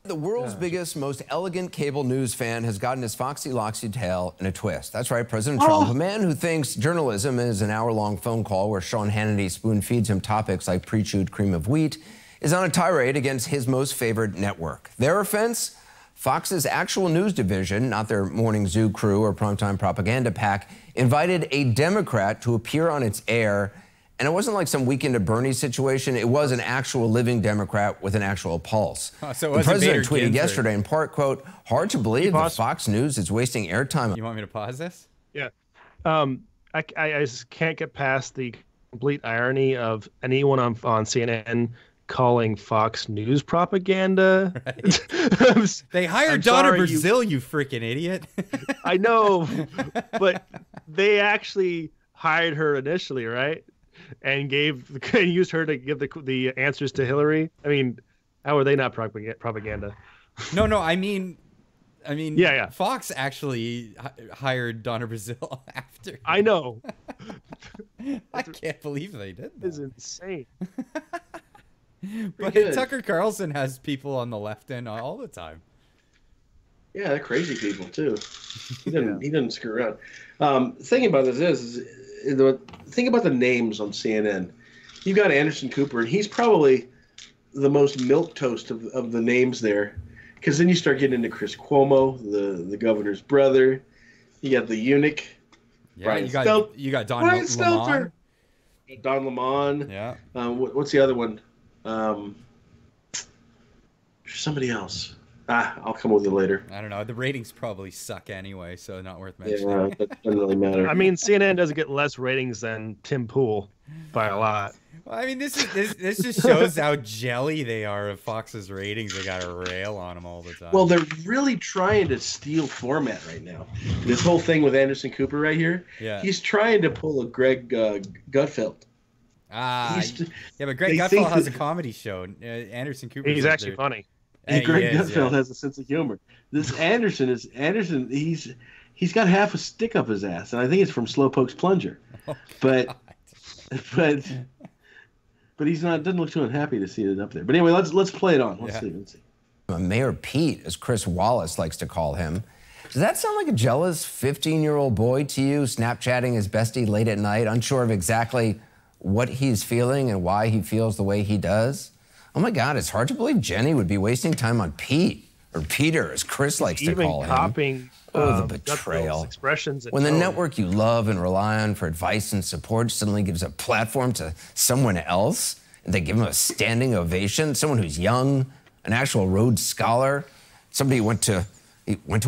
The world's biggest, most elegant cable news fan has gotten his Foxy Loxy tail in a twist. That's right, President Trump, a man who thinks journalism is an hour-long phone call where Sean Hannity spoon-feeds him topics like pre-chewed cream of wheat, is on a tirade against his most favored network. Their offense? Fox's actual news division, not their morning zoo crew or primetime propaganda pack, invited a Democrat to appear on its air. And it wasn't like some Weekend at Bernie's situation. It was an actual living Democrat with an actual pulse. So the president tweeted Ginsburg. yesterday in part, quote, hard to believe that Fox News is wasting airtime. You want me to pause this? Yeah. I just can't get past the complete irony of anyone on CNN calling Fox News propaganda. Right. They hired Donna Brazile, you freaking idiot. I know, but they actually hired her initially, right? And used her to give the answers to Hillary. I mean, how are they not propaganda? No. I mean, yeah. Fox actually hired Donna Brazile after. I know. I can't believe they did that. It's insane. But Tucker Carlson has people on the left end all the time. Yeah, they're crazy people too. He doesn't screw around. Thinking about this is the thing about the names on CNN. You've got Anderson Cooper, and he's probably the most milquetoast of the names there, because then you start getting into Chris Cuomo, the governor's brother. You got the eunuch. Yeah, you got Don Lemon. Don Lemon. Yeah. What's the other one? Somebody else. I'll come with it later. I don't know. The ratings probably suck anyway, so not worth mentioning. Yeah, that doesn't really matter. I mean, CNN doesn't get less ratings than Tim Pool by a lot. Well, I mean, this just shows how jelly they are of Fox's ratings. They got to rail on them all the time. Well, they're really trying to steal format right now. This whole thing with Anderson Cooper right here. Yeah. He's trying to pull a Greg Gutfeld. Yeah, but Greg Gutfeld has a comedy show. Anderson Cooper. He's actually funny. And Greg Gutfeld has a sense of humor. This Anderson. He's got half a stick up his ass, and I think it's from Slowpoke's plunger. Oh, but he's not. Doesn't look too unhappy to see it up there. But anyway, let's play it on. Let's see. Mayor Pete, as Chris Wallace likes to call him. Does that sound like a jealous 15-year-old boy to you, Snapchatting his bestie late at night, unsure of exactly what he's feeling and why he feels the way he does? Oh my God, it's hard to believe Jenny would be wasting time on Pete, or Peter, as Chris likes to call him. Even copying the betrayal. Expressions. When the network you love and rely on for advice and support suddenly gives a platform to someone else, and they give him a standing ovation, someone who's young, an actual Rhodes Scholar, somebody who went to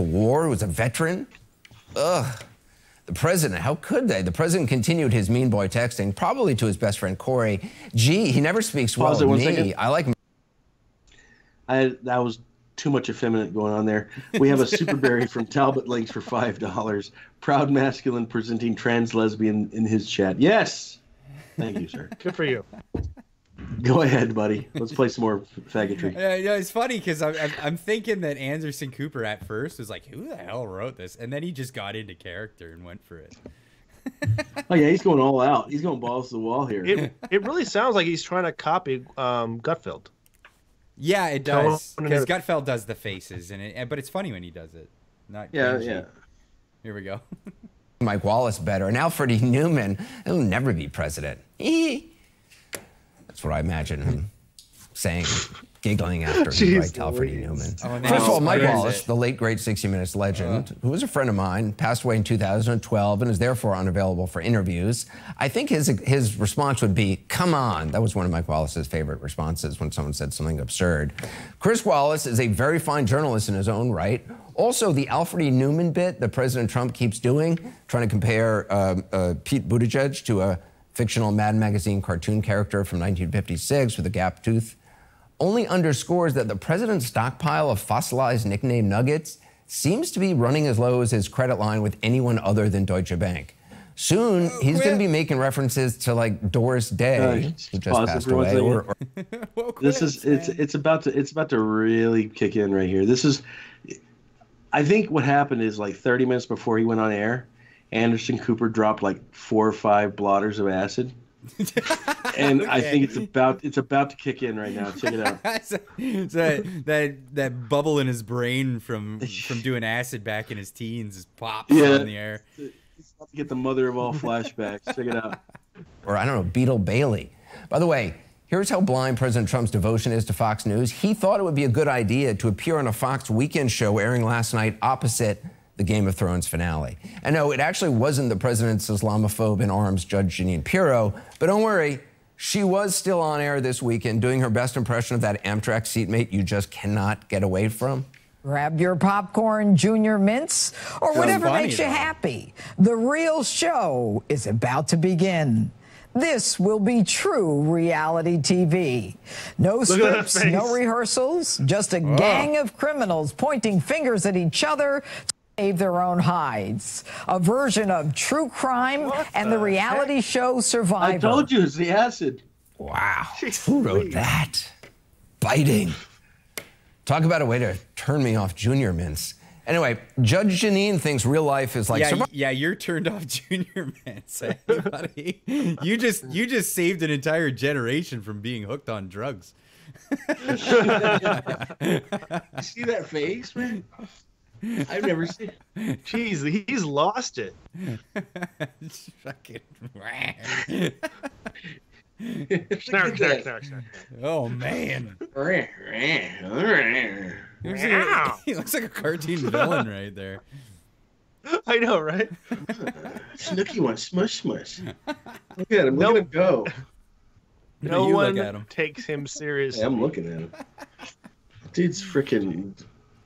war, who was a veteran. Ugh. The president, how could they? The president continued his mean boy texting, probably to his best friend Corey. Gee, he never speaks well of me. Second. I like. That was too much effeminate going on there. We have a super berry from Talbot Links for $5. Proud masculine presenting trans lesbian in his chat. Yes. Thank you, sir. Good for you. Go ahead, buddy. Let's play some more faggotry. Yeah, it's funny because I'm thinking that Anderson Cooper at first was like, who the hell wrote this? And then he just got into character and went for it. Oh, yeah, he's going all out. He's going balls to the wall here. It really sounds like he's trying to copy Gutfeld. Yeah, it does. Because Gutfeld does the faces, but it's funny when he does it. Not cringy. Yeah. Here we go. Mike Wallace better, and Alfred E. Newman, he'll never be president. That's what I imagine him saying, giggling after he writes Alfred E. Newman. First of all, Mike Wallace, the late, great 60 Minutes legend, who was a friend of mine, passed away in 2012 and is therefore unavailable for interviews. I think his response would be, come on. That was one of Mike Wallace's favorite responses when someone said something absurd. Chris Wallace is a very fine journalist in his own right. Also, the Alfred E. Newman bit that President Trump keeps doing, trying to compare Pete Buttigieg to a fictional Mad Magazine cartoon character from 1956 with a gap tooth, only underscores that the president's stockpile of fossilized nickname nuggets seems to be running as low as his credit line with anyone other than Deutsche Bank. Soon, he's going to be making references to like Doris Day, who just passed away. It's about to really kick in right here. I think what happened is like 30 minutes before he went on air, Anderson Cooper dropped like 4 or 5 blotters of acid. And I think it's about to kick in right now. Check it out. that bubble in his brain from doing acid back in his teens is pops in the air. It's about to get the mother of all flashbacks. Check it out. Or I don't know, Beetle Bailey. By the way, here's how blind President Trump's devotion is to Fox News. He thought it would be a good idea to appear on a Fox weekend show airing last night opposite the Game of Thrones finale. And no, it actually wasn't the president's Islamophobe in arms, Judge Jeanine Pirro, but don't worry, she was still on air this weekend doing her best impression of that Amtrak seatmate you just cannot get away from. Grab your popcorn, Junior Mints, or whatever makes you happy. The real show is about to begin. This will be true reality TV. No scripts, no rehearsals, just a gang of criminals pointing fingers at each other to save their own hides. A version of true crime and the reality show Survivor. I told you, it's the acid. Wow. Who wrote that? Biting. Talk about a way to turn me off, Junior Mints. Anyway, Judge Jeanine thinks real life is like... Yeah, you're turned off, Junior Mints. Buddy. You just saved an entire generation from being hooked on drugs. You see that face, man? I've never seen it. Jeez, he's lost it. Fucking... Snark. Oh, man. He looks like a cartoon villain right there. I know, right? Snooky wants smush. Look at him. Look at him go. No one takes him seriously. Yeah, I'm looking at him. Dude's freaking...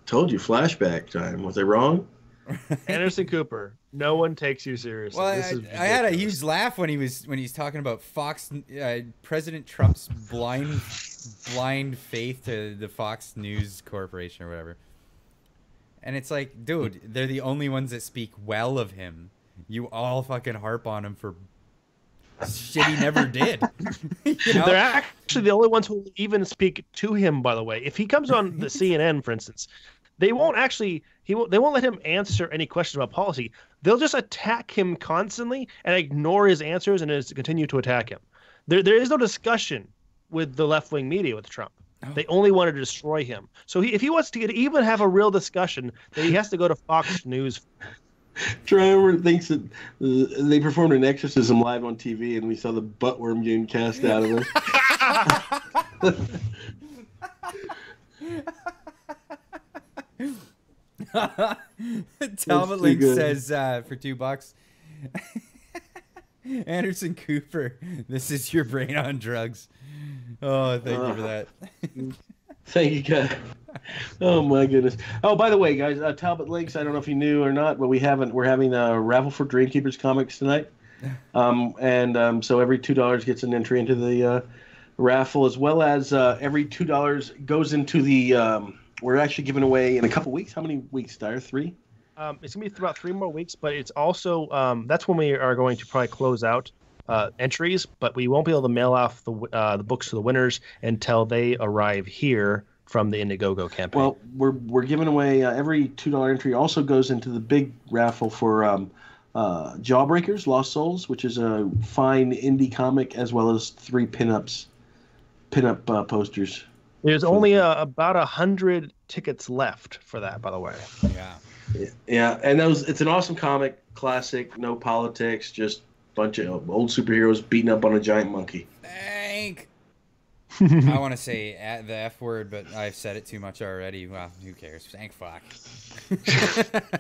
Told you, flashback time. Was I wrong? Anderson Cooper. No one takes you seriously. Well, I had a huge laugh when he's talking about Fox, President Trump's blind faith to the Fox News Corporation or whatever. And it's like, dude, they're the only ones that speak well of him. You all fucking harp on him for shit he never did. You know? They're actually the only ones who even speak to him, by the way. If he comes on the CNN, for instance, they won't let him answer any questions about policy. They'll just attack him constantly and ignore his answers and just continue to attack him. There is no discussion with the left-wing media with Trump. Oh. They only want to destroy him. So if he wants to even have a real discussion, then he has to go to Fox News. Driver thinks that they performed an exorcism live on TV and we saw the buttworm getting cast out of him. Talbot Link says for $2, Anderson Cooper, this is your brain on drugs. Oh, thank you for that. Thank you, guys. Oh my goodness. Oh, by the way, guys, Talbot Links. I don't know if you knew or not, but we're having a raffle for Dreamkeepers comics tonight. So every $2 gets an entry into the raffle, as well as every $2 goes into the. We're actually giving away in a couple weeks. How many weeks, Dyer? 3? It's gonna be about 3 more weeks, but it's also that's when we are going to probably close out entries. But we won't be able to mail off the books to the winners until they arrive here from the Indiegogo campaign. Well, we're giving away every $2 entry also goes into the big raffle for Jawbreakers, Lost Souls, which is a fine indie comic, as well as 3 pinup posters. There's only about 100 tickets left for that, by the way. Yeah, and it's an awesome comic, classic, no politics, just a bunch of old superheroes beating up on a giant monkey. Thank. I want to say the F word, but I've said it too much already. Well, who cares? Thank fuck.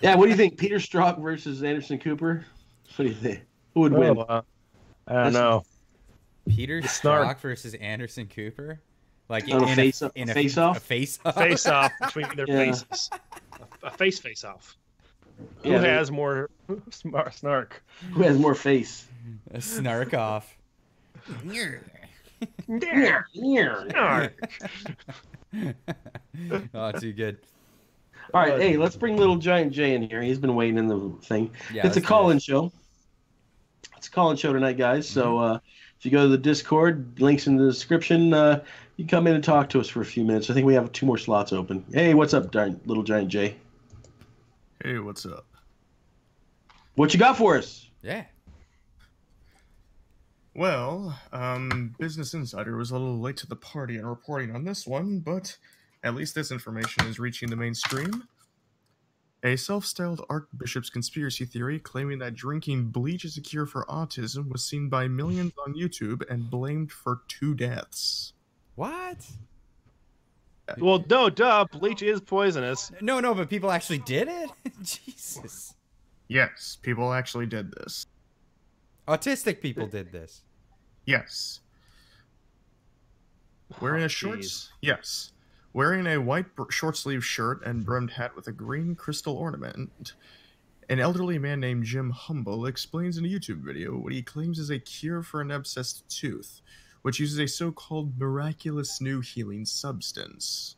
Yeah, what do you think? Peter Strzok versus Anderson Cooper? What do you think? Who would win? I don't know. Peter Strzok versus Anderson Cooper? Like in a face-off? A face-off? Face-off between their faces. A face-off. Who has more snark? Who has more face? A snark-off. Oh, too good. All right, hey, let's bring little Giant Jay in here. He's been waiting in the thing. Yeah, it's a call-in show. It's a call-in show tonight, guys. So if you go to the Discord, links in the description, you come in and talk to us for a few minutes. I think we have 2 more slots open. Hey, what's up, Little Giant Jay? Hey, what's up? What you got for us? Yeah. Well, Business Insider was a little late to the party in reporting on this one, but at least this information is reaching the mainstream. A self-styled archbishop's conspiracy theory claiming that drinking bleach is a cure for autism was seen by millions on YouTube and blamed for 2 deaths. What? Well, no, duh. Bleach is poisonous. No, but people actually did it? Jesus. Yes, people actually did this. Autistic people did this. Yes. Wearing a shorts? Yes. Wearing a white short-sleeve shirt and brimmed hat with a green crystal ornament, an elderly man named Jim Humble explains in a YouTube video what he claims is a cure for an obsessed tooth, which uses a so-called miraculous new healing substance.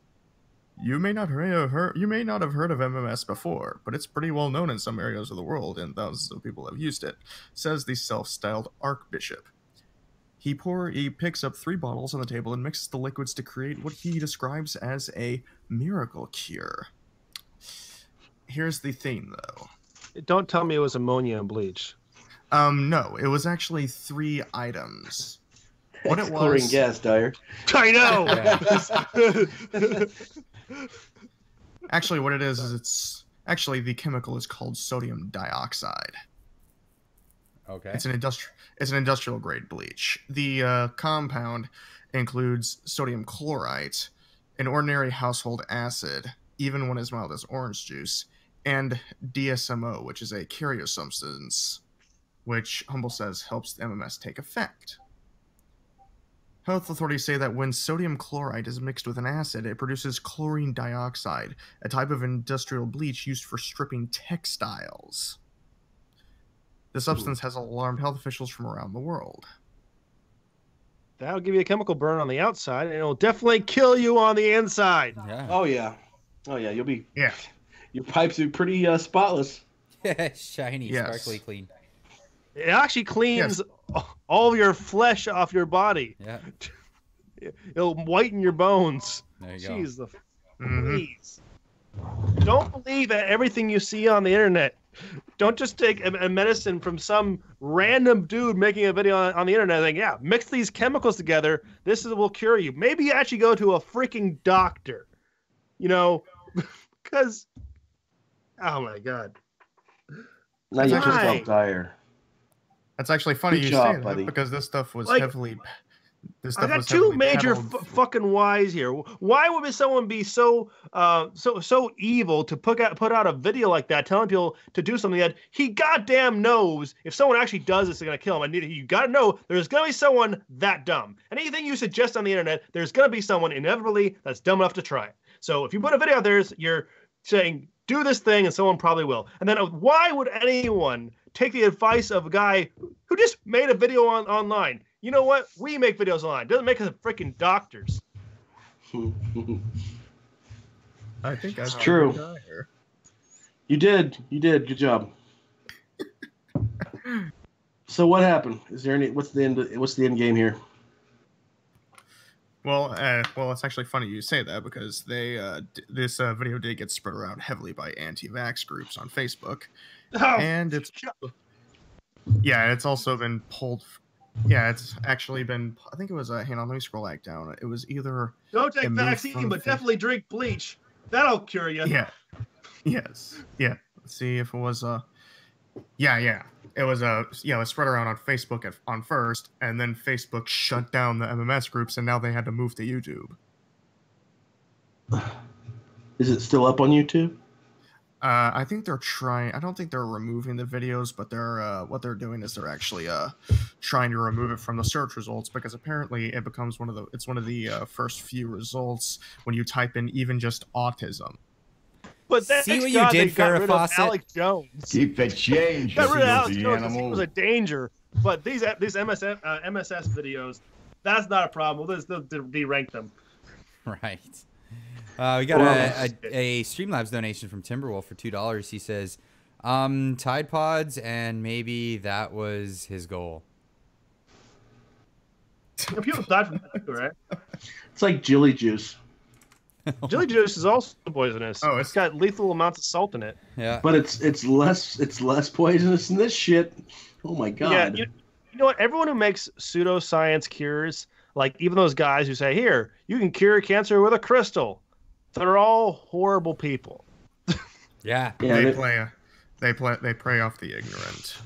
You may not have heard of MMS before, but it's pretty well known in some areas of the world, and thousands of people have used it, says the self-styled Archbishop. He picks up 3 bottles on the table and mixes the liquids to create what he describes as a miracle cure. Here's the thing, though. Don't tell me it was ammonia and bleach. No, it was actually 3 items. What it was... Chlorine gas, Dyer. I know! Actually, what it is it's... Actually, the chemical is called sodium dioxide. Okay. It's an industrial grade bleach. The compound includes sodium chlorite, an ordinary household acid, even when as mild as orange juice, and DSMO, which is a carrier substance, which Humble says helps the MMS take effect. Health authorities say that when sodium chlorite is mixed with an acid, it produces chlorine dioxide, a type of industrial bleach used for stripping textiles. The substance has alarmed health officials from around the world. That'll give you a chemical burn on the outside, and it'll definitely kill you on the inside. Yeah. Oh yeah, you'll be. Yeah. Your pipes are pretty spotless. Shiny, Yes. sparkly clean. It actually cleans all your flesh off your body. Yeah. It'll whiten your bones. There you go. Jeez, please. Don't believe that everything you see on the internet. Don't just take a medicine from some random dude making a video on the internet saying, yeah, mix these chemicals together. Will cure you. Maybe you actually go to a freaking doctor. You know, because, oh my God. Now you just felt Dyer. That's actually funny Good you job, say buddy. that because this stuff was heavily... I got 2 major fucking whys here. Why would someone be so evil to put out a video like that, telling people to do something that he goddamn knows if someone actually does this, they're gonna kill him? And you gotta know there's gonna be someone that dumb. Anything you suggest on the internet, there's gonna be someone inevitably that's dumb enough to try it. So if you put a video out there, you're saying do this thing, and someone probably will. And then why would anyone take the advice of a guy who just made a video online? You know what? We make videos online. Doesn't make us freaking doctors. I think that's true. You did. Good job. So what happened? Is there any? What's the end game here? Well, it's actually funny you say that because this video did get spread around heavily by anti-vax groups on Facebook, and it's also been pulled. Yeah, it's actually been. I think it was. Hang on, let me scroll back down. It was either. Don't take vaccine, but definitely drink bleach. That'll cure you. Yeah. Yes. Yeah. Let's see if it was. Yeah. It was it was spread around on Facebook on first, and then Facebook shut down the MMS groups, and now they had to move to YouTube. Is it still up on YouTube? I think they're trying. I don't think they're removing the videos, but they're what they're doing is they're actually trying to remove it from the search results because apparently it becomes one of the first few results when you type in even just autism. But see what you did, Farrah Fawcett. Alex Jones. Keep the change. Got rid of Alex Jones. He was a danger. But these MSS videos, that's not a problem. They'll de-rank them. Right. We got a Streamlabs donation from Timberwolf for $2. He says, Tide Pods, and maybe that was his goal. People die from that too, right? It's like jelly juice. Jelly juice is also poisonous. Oh, it's got lethal amounts of salt in it. Yeah. But it's less poisonous than this shit. Oh my god. Yeah, you know what? Everyone who makes pseudoscience cures, like even those guys who say, "Here, you can cure cancer with a crystal," they're all horrible people. Yeah. They prey off the ignorant.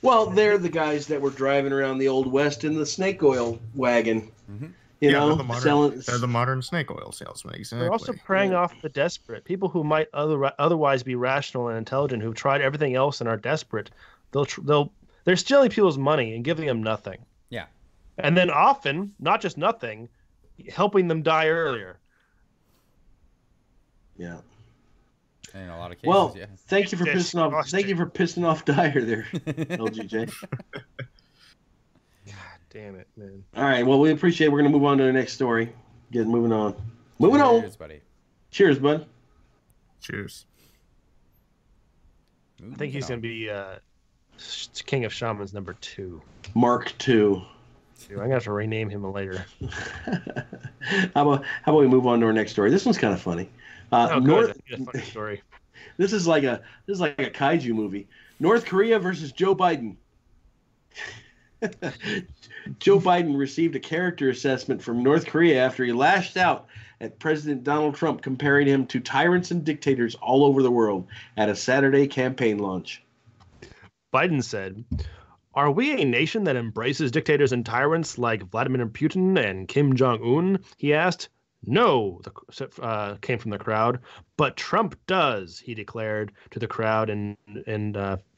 Well, they're the guys that were driving around the Old West in the snake oil wagon. Mm-hmm. You know, they're the modern snake oil salesman. Exactly. They're also preying off the desperate. People who might otherwise be rational and intelligent, who've tried everything else and are desperate. They're stealing people's money and giving them nothing. Yeah. And then often, not just nothing, helping them die earlier. Yeah. In a lot of cases, well, yeah. Thank you for pissing off Dyer there, LGJ. God damn it, man. All right, well, we appreciate it. We're going to move on to the next story. Moving on. Cheers, buddy. Cheers, bud. Cheers. I think he's going to be King of Shamans number 2. Mark 2. I'm going to have to rename him later. How about we move on to our next story? This one's kind of funny. Good. A funny story. This is like a kaiju movie. North Korea versus Joe Biden. Joe Biden received a character assessment from North Korea after he lashed out at President Donald Trump, comparing him to tyrants and dictators all over the world at a Saturday campaign launch. Biden said, "Are we a nation that embraces dictators and tyrants like Vladimir Putin and Kim Jong-un?" He asked. "No," came from the crowd, "but Trump does," he declared to the crowd in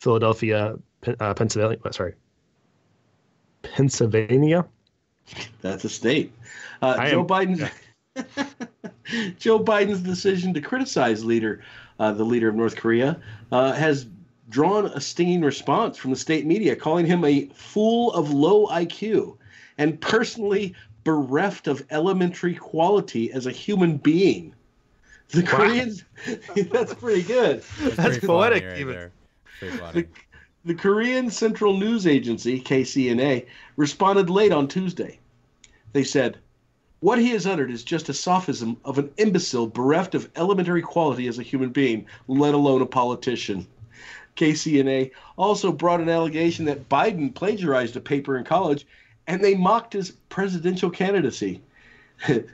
Philadelphia, Pennsylvania. Pennsylvania. That's a state. Joe Biden's decision to criticize the leader of North Korea has drawn a stinging response from the state media, calling him a fool of low IQ and personally bereft of elementary quality as a human being. The Koreans, that's pretty good. That's poetic, even. The Korean Central News Agency, KCNA, responded late on Tuesday. They said, "What he has uttered is just a sophism of an imbecile bereft of elementary quality as a human being, let alone a politician." KCNA also brought an allegation that Biden plagiarized a paper in college, and they mocked his presidential candidacy.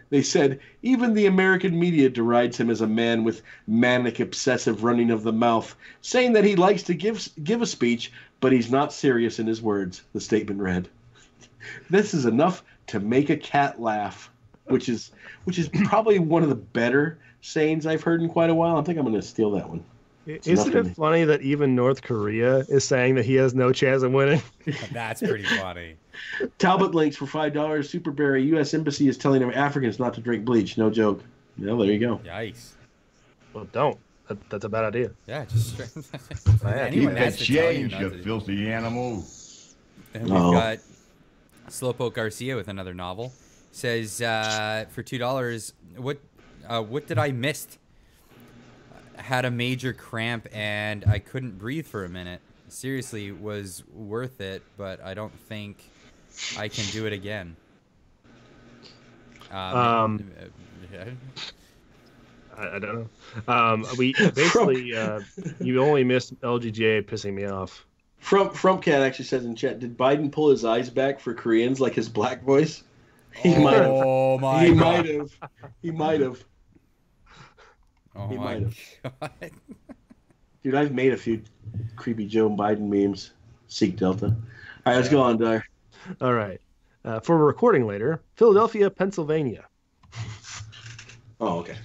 They said, "Even the American media derides him as a man with manic obsessive running of the mouth, saying that he likes to give a speech, but he's not serious in his words," the statement read. "This is enough to make a cat laugh," which is probably one of the better sayings I've heard in quite a while. I think I'm going to steal that one. Isn't it funny that even North Korea is saying that he has no chance of winning? That's pretty funny. Talbot links for $5. Superberry. U.S. Embassy is telling Africans not to drink bleach. No joke. Well, there you go. Yikes. Well, don't. That's a bad idea. Yeah, just Keep the change, you filthy animal. And we've got Slowpoke Garcia with another novel. Says for $2, what did I miss? Had a major cramp and I couldn't breathe for a minute. Seriously, was worth it, but I don't think I can do it again. I don't know. We basically you only missed LGJ pissing me off. Frumpcat actually says in chat, did Biden pull his eyes back for Koreans like his black voice? He might have. Oh my God. He might have. Oh my God. Dude, I've made a few creepy Joe Biden memes. Seek Delta. All right, let's go on, Dyer. All right. For a recording later, Philadelphia, Pennsylvania. Oh, okay.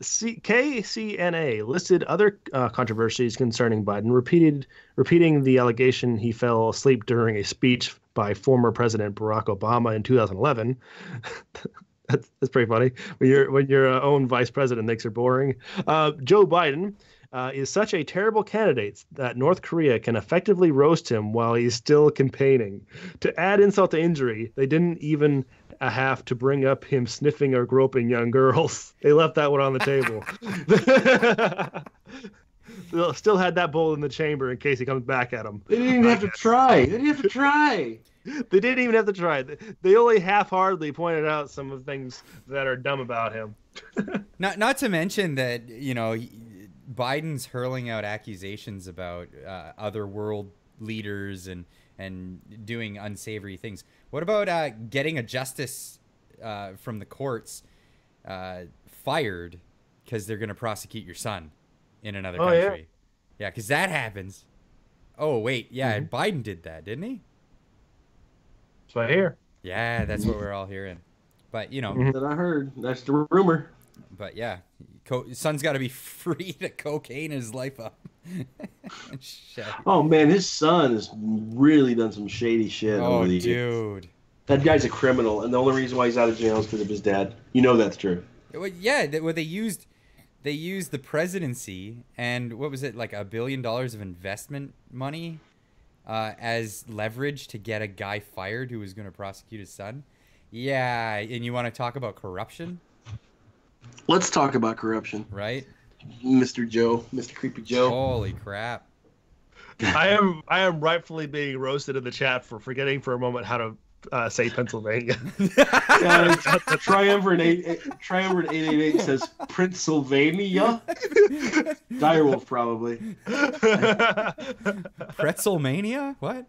KCNA listed other controversies concerning Biden, repeating the allegation he fell asleep during a speech by former President Barack Obama in 2011. That's pretty funny. When your own vice president thinks you're boring. Joe Biden is such a terrible candidate that North Korea can effectively roast him while he's still campaigning. To add insult to injury, they didn't even have to bring up him sniffing or groping young girls. They left that one on the table. still had that bull in the chamber in case he comes back at him. They didn't even have to try. They didn't have to try. They didn't even have to try. They only half-heartedly pointed out some of the things that are dumb about him. Not to mention that, you know, Biden's hurling out accusations about other world leaders and doing unsavory things. What about getting a justice from the courts fired because they're going to prosecute your son in another country? Yeah, because that happens. Oh, wait. Yeah, Biden did that, didn't he? That's what I hear. Yeah, that's what we're all hearing. But, you know. That I heard. That's the rumor. But, yeah. Son's got to be free to cocaine his life up. Oh, man, his son has really done some shady shit over the years. Dude. That guy's a criminal, and the only reason why he's out of jail is because of his dad. You know that's true. Well, yeah, they used the presidency and what was it, like $1 billion of investment money as leverage to get a guy fired who was going to prosecute his son. Yeah, and you want to talk about corruption? Let's talk about corruption. Right? Mr. Joe, Mr. Creepy Joe. Holy crap. I am rightfully being roasted in the chat for forgetting for a moment how to say Pennsylvania. Triumvirate 888 says Pennsylvania. Direwolf probably. Pretzelmania? What?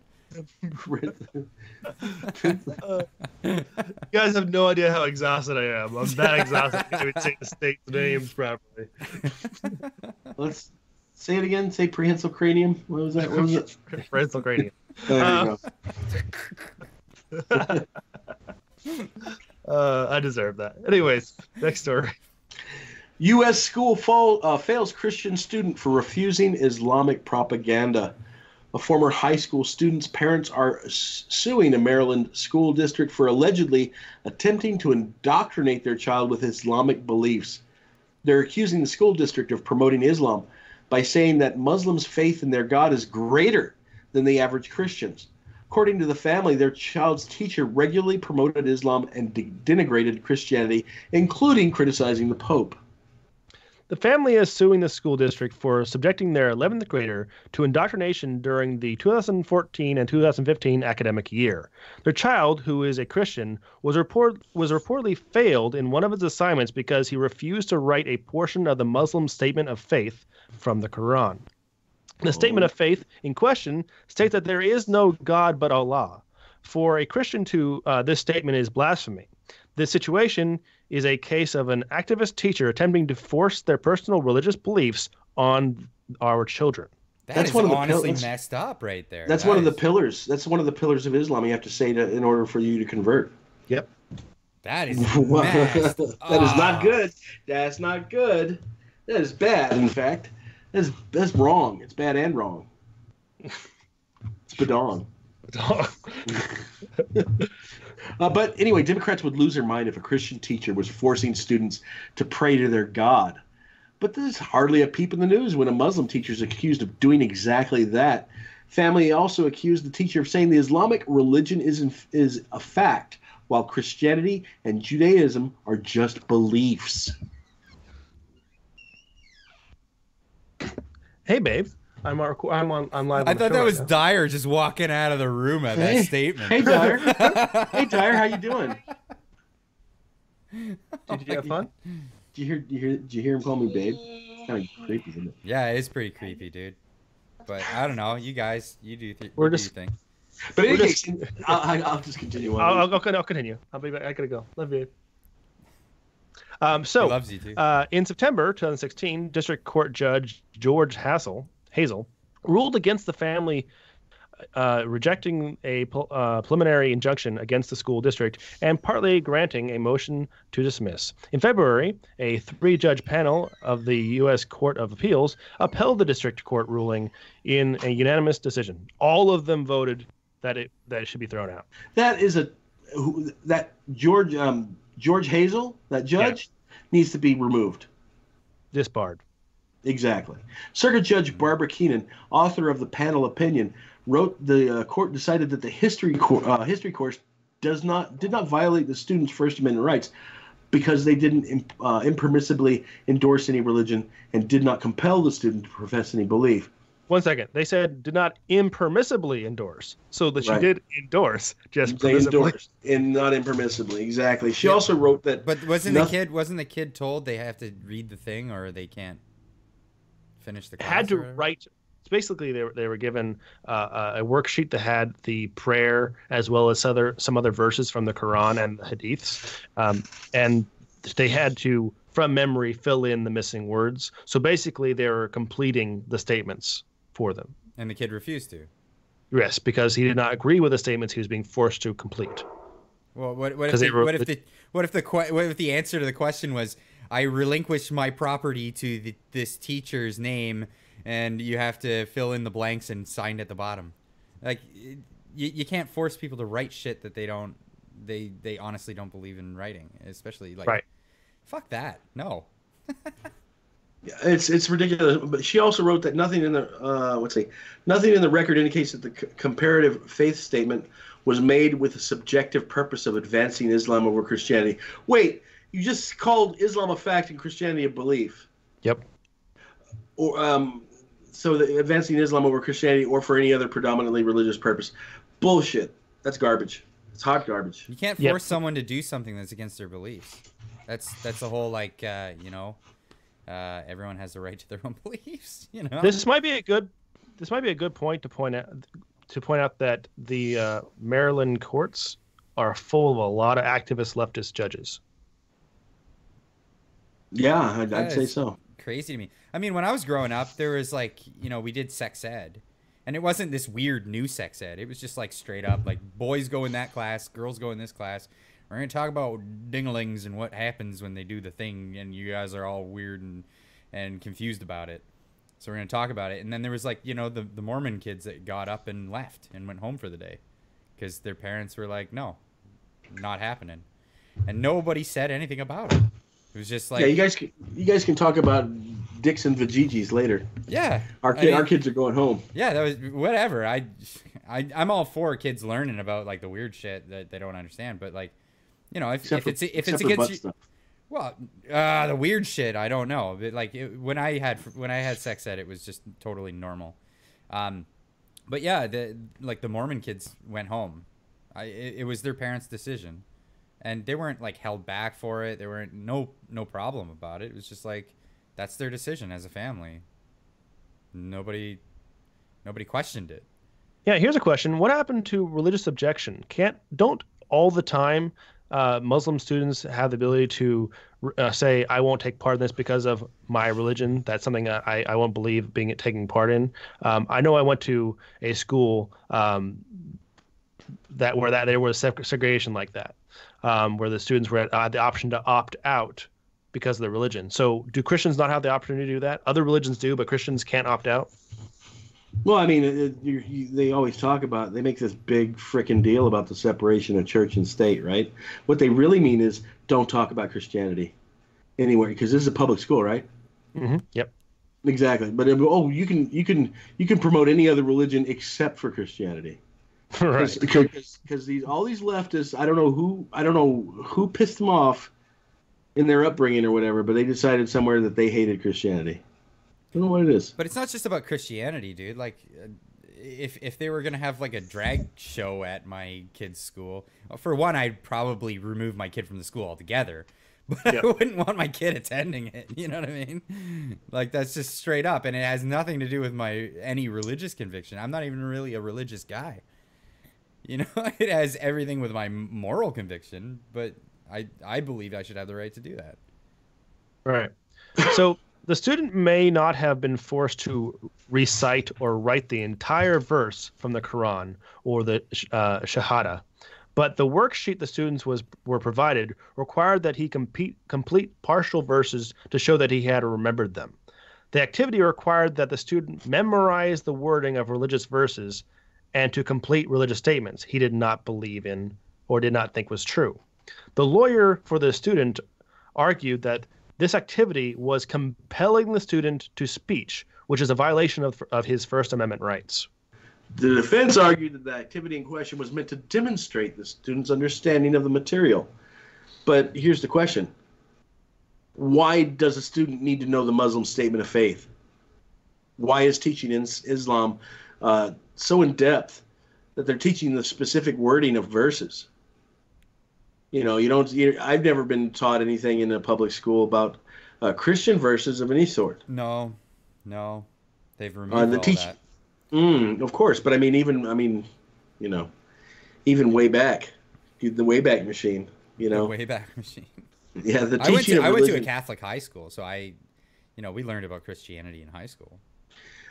You guys have no idea how exhausted I am. I'm that exhausted I can't even say the state's names properly. Let's say it again. Say prehensile cranium. What was that? What was it? Prehensile cranium. There you go. I deserve that. Anyways, next story. U.S. school fails Christian student for refusing Islamic propaganda. A former high school student's parents are suing a Maryland school district for allegedly attempting to indoctrinate their child with Islamic beliefs. They're accusing the school district of promoting Islam by saying that Muslims' faith in their God is greater than the average Christians. According to the family, their child's teacher regularly promoted Islam and denigrated Christianity, including criticizing the Pope. The family is suing the school district for subjecting their 11th grader to indoctrination during the 2014 and 2015 academic year. Their child, who is a Christian, was reportedly failed in one of his assignments because he refused to write a portion of the Muslim statement of faith from the Quran. The statement of faith in question states that there is no God but Allah. For a Christian this statement is blasphemy. This situation is a case of an activist teacher attempting to force their personal religious beliefs on our children. That's one of the honestly messed up right there. That's one of the pillars. That's one of the pillars of Islam. You have to say in order for you to convert. Yep. That is messed up. That is not good. That's not good. That is bad. In fact, that's wrong. It's bad and wrong. It's badong. But anyway, Democrats would lose their mind if a Christian teacher was forcing students to pray to their God. But there's hardly a peep in the news when a Muslim teacher is accused of doing exactly that. Family also accused the teacher of saying the Islamic religion is a fact, while Christianity and Judaism are just beliefs. Hey, babe. I'm live. I thought that was Dyer just walking out of the room at that statement. Hey, Dyer. Hey, Dyer. How you doing? Did you have fun? Did you hear him call me babe? It's kind of creepy, isn't it? Yeah, it is pretty creepy, dude. But I don't know. You guys, you do your thing. But in any case, I'll just continue on. I'll continue. I'll be back. I gotta go. Love you. So, he loves you too. In September 2016, District Court Judge George Hazel ruled against the family, rejecting a preliminary injunction against the school district and partly granting a motion to dismiss. In February, a 3-judge panel of the U.S. Court of Appeals upheld the district court ruling in a unanimous decision. All of them voted that it should be thrown out. That is that George Hazel, that judge, needs to be removed. Disbarred. Exactly. Circuit Judge Barbara Keenan, author of the panel opinion, wrote the court decided that the history course did not violate the students' First Amendment rights, because they didn't impermissibly endorse any religion and did not compel the student to profess any belief. 1 second. They said did not impermissibly endorse. So that she did endorse, just they endorsed and not impermissibly. Exactly. She also wrote that. But wasn't the kid told they have to read the thing or they can't finish the class? Had to write. Basically, they were given a worksheet that had the prayer as well as some other verses from the Quran and the Hadiths, and they had to, from memory, fill in the missing words. So basically, they were completing the statements for them. And the kid refused to. Yes, because he did not agree with the statements he was being forced to complete. Well, what if the answer to the question was, I relinquished my property to this teacher's name, and you have to fill in the blanks and sign at the bottom? Like, you can't force people to write shit that they honestly don't believe in writing, especially like, fuck that. No. It's ridiculous. But she also wrote that nothing in the record indicates that the comparative faith statement was made with the subjective purpose of advancing Islam over Christianity. Wait, you just called Islam a fact and Christianity a belief. Yep. Or so the advancing Islam over Christianity or for any other predominantly religious purpose. Bullshit. That's garbage. It's hot garbage. You can't force someone to do something that's against their beliefs. That's the whole everyone has the right to their own beliefs. You know. This might be a good point to point out that the Maryland courts are full of a lot of activist leftist judges. Yeah, I'd say so. Crazy to me. I mean, when I was growing up, there was we did sex ed, and it wasn't this weird new sex ed. It was just like straight up, like boys go in that class, girls go in this class. We're going to talk about dinglings and what happens when they do the thing, and you guys are all weird and confused about it. So we're going to talk about it. And then there was the Mormon kids that got up and left and went home for the day because their parents were like, no, not happening. And nobody said anything about it. It was just like, yeah, you guys can talk about dicks and vajigis later. Yeah, our kids are going home. Yeah, that was whatever. I'm all for kids learning about like the weird shit that they don't understand, but like, if it's against you, well, the weird shit, I don't know. But like when I had sex ed, it was just totally normal. But yeah, the Mormon kids went home. It was their parents' decision. And they weren't like held back for it. There weren't no problem about it. It was just like, that's their decision as a family. Nobody questioned it. Yeah, here's a question. What happened to religious objection? Don't all the time Muslim students have the ability to say, I won't take part in this because of my religion? That's something I won't believe taking part in. I know I went to a school where there was segregation like that. Where the students were had the option to opt out because of their religion. So do Christians not have the opportunity to do that? Other religions do, but Christians can't opt out? Well, I mean, they always talk about, they make this big frickin' deal about the separation of church and state, right? What they really mean is don't talk about Christianity anywhere, because this is a public school, right? Mm-hmm. Yep. Exactly. But you can promote any other religion except for Christianity. Right. Because all these leftists, I don't know who pissed them off in their upbringing or whatever, but they decided somewhere that they hated Christianity. I don't know what it is. But it's not just about Christianity, dude. Like, if they were gonna have like a drag show at my kid's school, for one, I'd probably remove my kid from the school altogether. But yep. I wouldn't want my kid attending it. You know what I mean? Like, that's just straight up, and it has nothing to do with any religious conviction. I'm not even really a religious guy. You know, it has everything with my moral conviction, but I believe I should have the right to do that. Right. So the student may not have been forced to recite or write the entire verse from the Quran or the Shahada, but the worksheet the students were provided required that he complete partial verses to show that he had remembered them. The activity required that the student memorize the wording of religious verses and to complete religious statements he did not believe in or did not think was true. The lawyer for the student argued that this activity was compelling the student to speech, which is a violation of his First Amendment rights. The defense argued that the activity in question was meant to demonstrate the student's understanding of the material. But here's the question. why does a student need to know the Muslim statement of faith? Why is teaching Islam so in depth that they're teaching the specific wording of verses? You know, I've never been taught anything in a public school about Christian verses of any sort. No, they've removed all that. Of course, but even way back, the Wayback Machine. You know, the Wayback Machine. Yeah, the teaching I went to a Catholic high school, so we learned about Christianity in high school.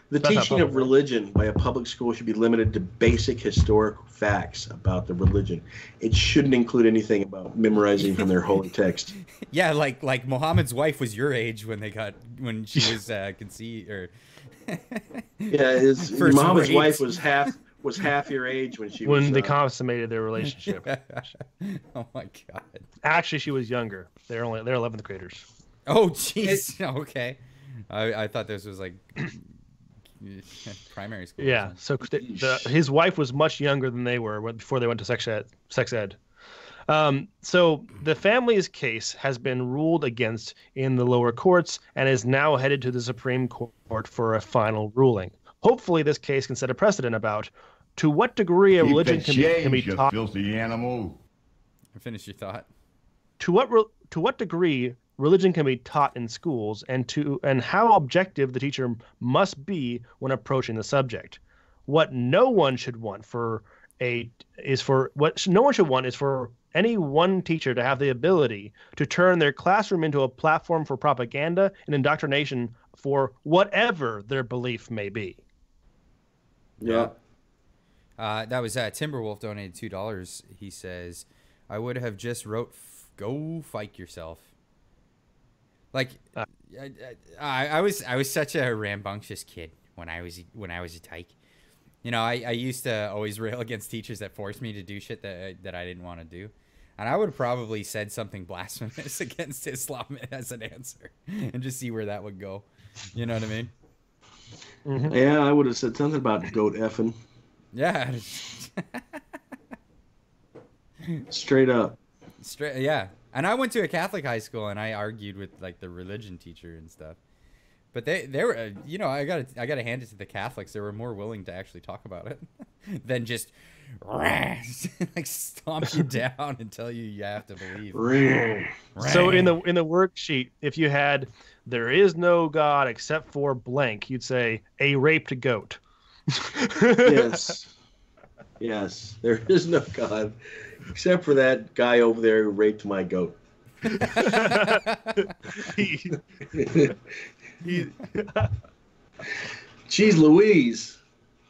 The teaching of religion by a public school should be limited to basic historic facts about the religion. It shouldn't include anything about memorizing from their holy text. Yeah, like Muhammad's wife was your age when she was conceived, or yeah, Muhammad's wife was half your age when they consummated their relationship. Oh my God! Actually, she was younger. They're 11th graders. Oh jeez. Okay, I thought this was like primary school. Yeah. So his wife was much younger than they were before they went to sex ed. So the family's case has been ruled against in the lower courts and is now headed to the Supreme Court for a final ruling. Hopefully, this case can set a precedent about to what degree a religion can be taught. Filthy animal. Finish your thought. To what degree religion can be taught in schools, and how objective the teacher must be when approaching the subject. What no one should want is for any one teacher to have the ability to turn their classroom into a platform for propaganda and indoctrination for whatever their belief may be. Yeah. That was Timberwolf donated $2. He says, I would have just wrote, go fight yourself. Like, I was such a rambunctious kid when I was a tyke. You know, I used to always rail against teachers that forced me to do shit that I didn't want to do. And I would have probably said something blasphemous against Islam as an answer and just see where that would go. You know what I mean? Mm-hmm. Yeah, I would have said something about goat effing. Yeah. Straight up. Yeah. And I went to a Catholic high school and I argued with like the religion teacher and stuff. But they were, you know, I gotta hand it to the Catholics. They were more willing to actually talk about it than just like stomp you down and tell you have to believe. So in the worksheet, if you had there is no God except for blank, you'd say a raped goat. Yes, there is no God except for that guy over there who raped my goat. Jeez Louise.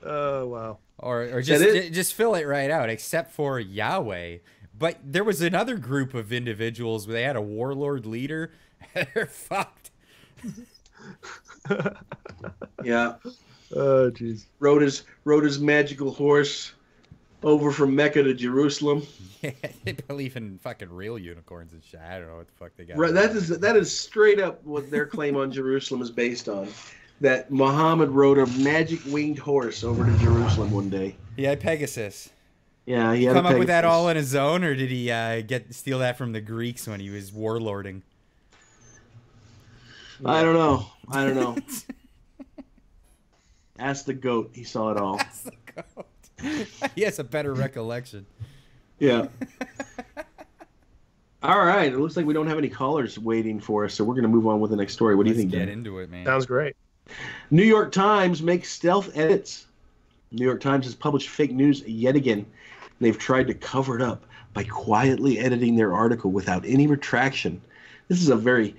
Oh wow. Or just fill it right out, except for Yahweh. But there was another group of individuals where they had a warlord leader. They're fucked. Yeah. Oh jeez. Rode his magical horse over from Mecca to Jerusalem. Yeah, they believe in fucking real unicorns and shit. I don't know what the fuck they got. Right, that is straight up what their claim on Jerusalem is based on. That Muhammad rode a magic winged horse over to Jerusalem one day. He had Pegasus. Yeah, he had come up with that all on his own, or did he steal that from the Greeks when he was warlording? I don't know. Ask the goat. He saw it all. Ask the goat. He has a better recollection. Yeah. All right. It looks like we don't have any callers waiting for us, so we're going to move on with the next story. What do you think, Dan? Get into it, man. Sounds great. New York Times makes stealth edits. New York Times has published fake news yet again. They've tried to cover it up by quietly editing their article without any retraction. This is a very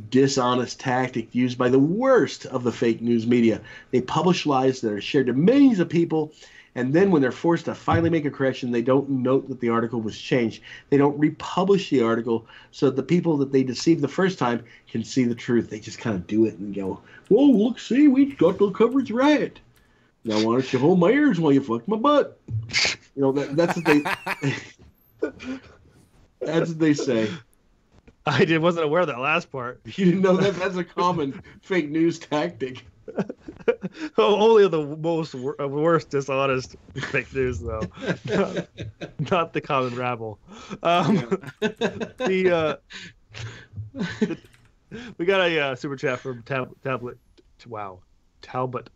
dishonest tactic used by the worst of the fake news media. They publish lies that are shared to millions of people, and then when they're forced to finally make a correction, they don't note that the article was changed. They don't republish the article so that the people that they deceived the first time can see the truth. They just kind of do it and go, whoa, look, see, we got the coverage right. Now why don't you hold my ears while you fuck my butt? You know, that's what they that's what they say. I wasn't aware of that last part. You didn't know that? That's a common fake news tactic. Only the worst dishonest fake news, though. Not the common rabble. The We got a super chat from Talbot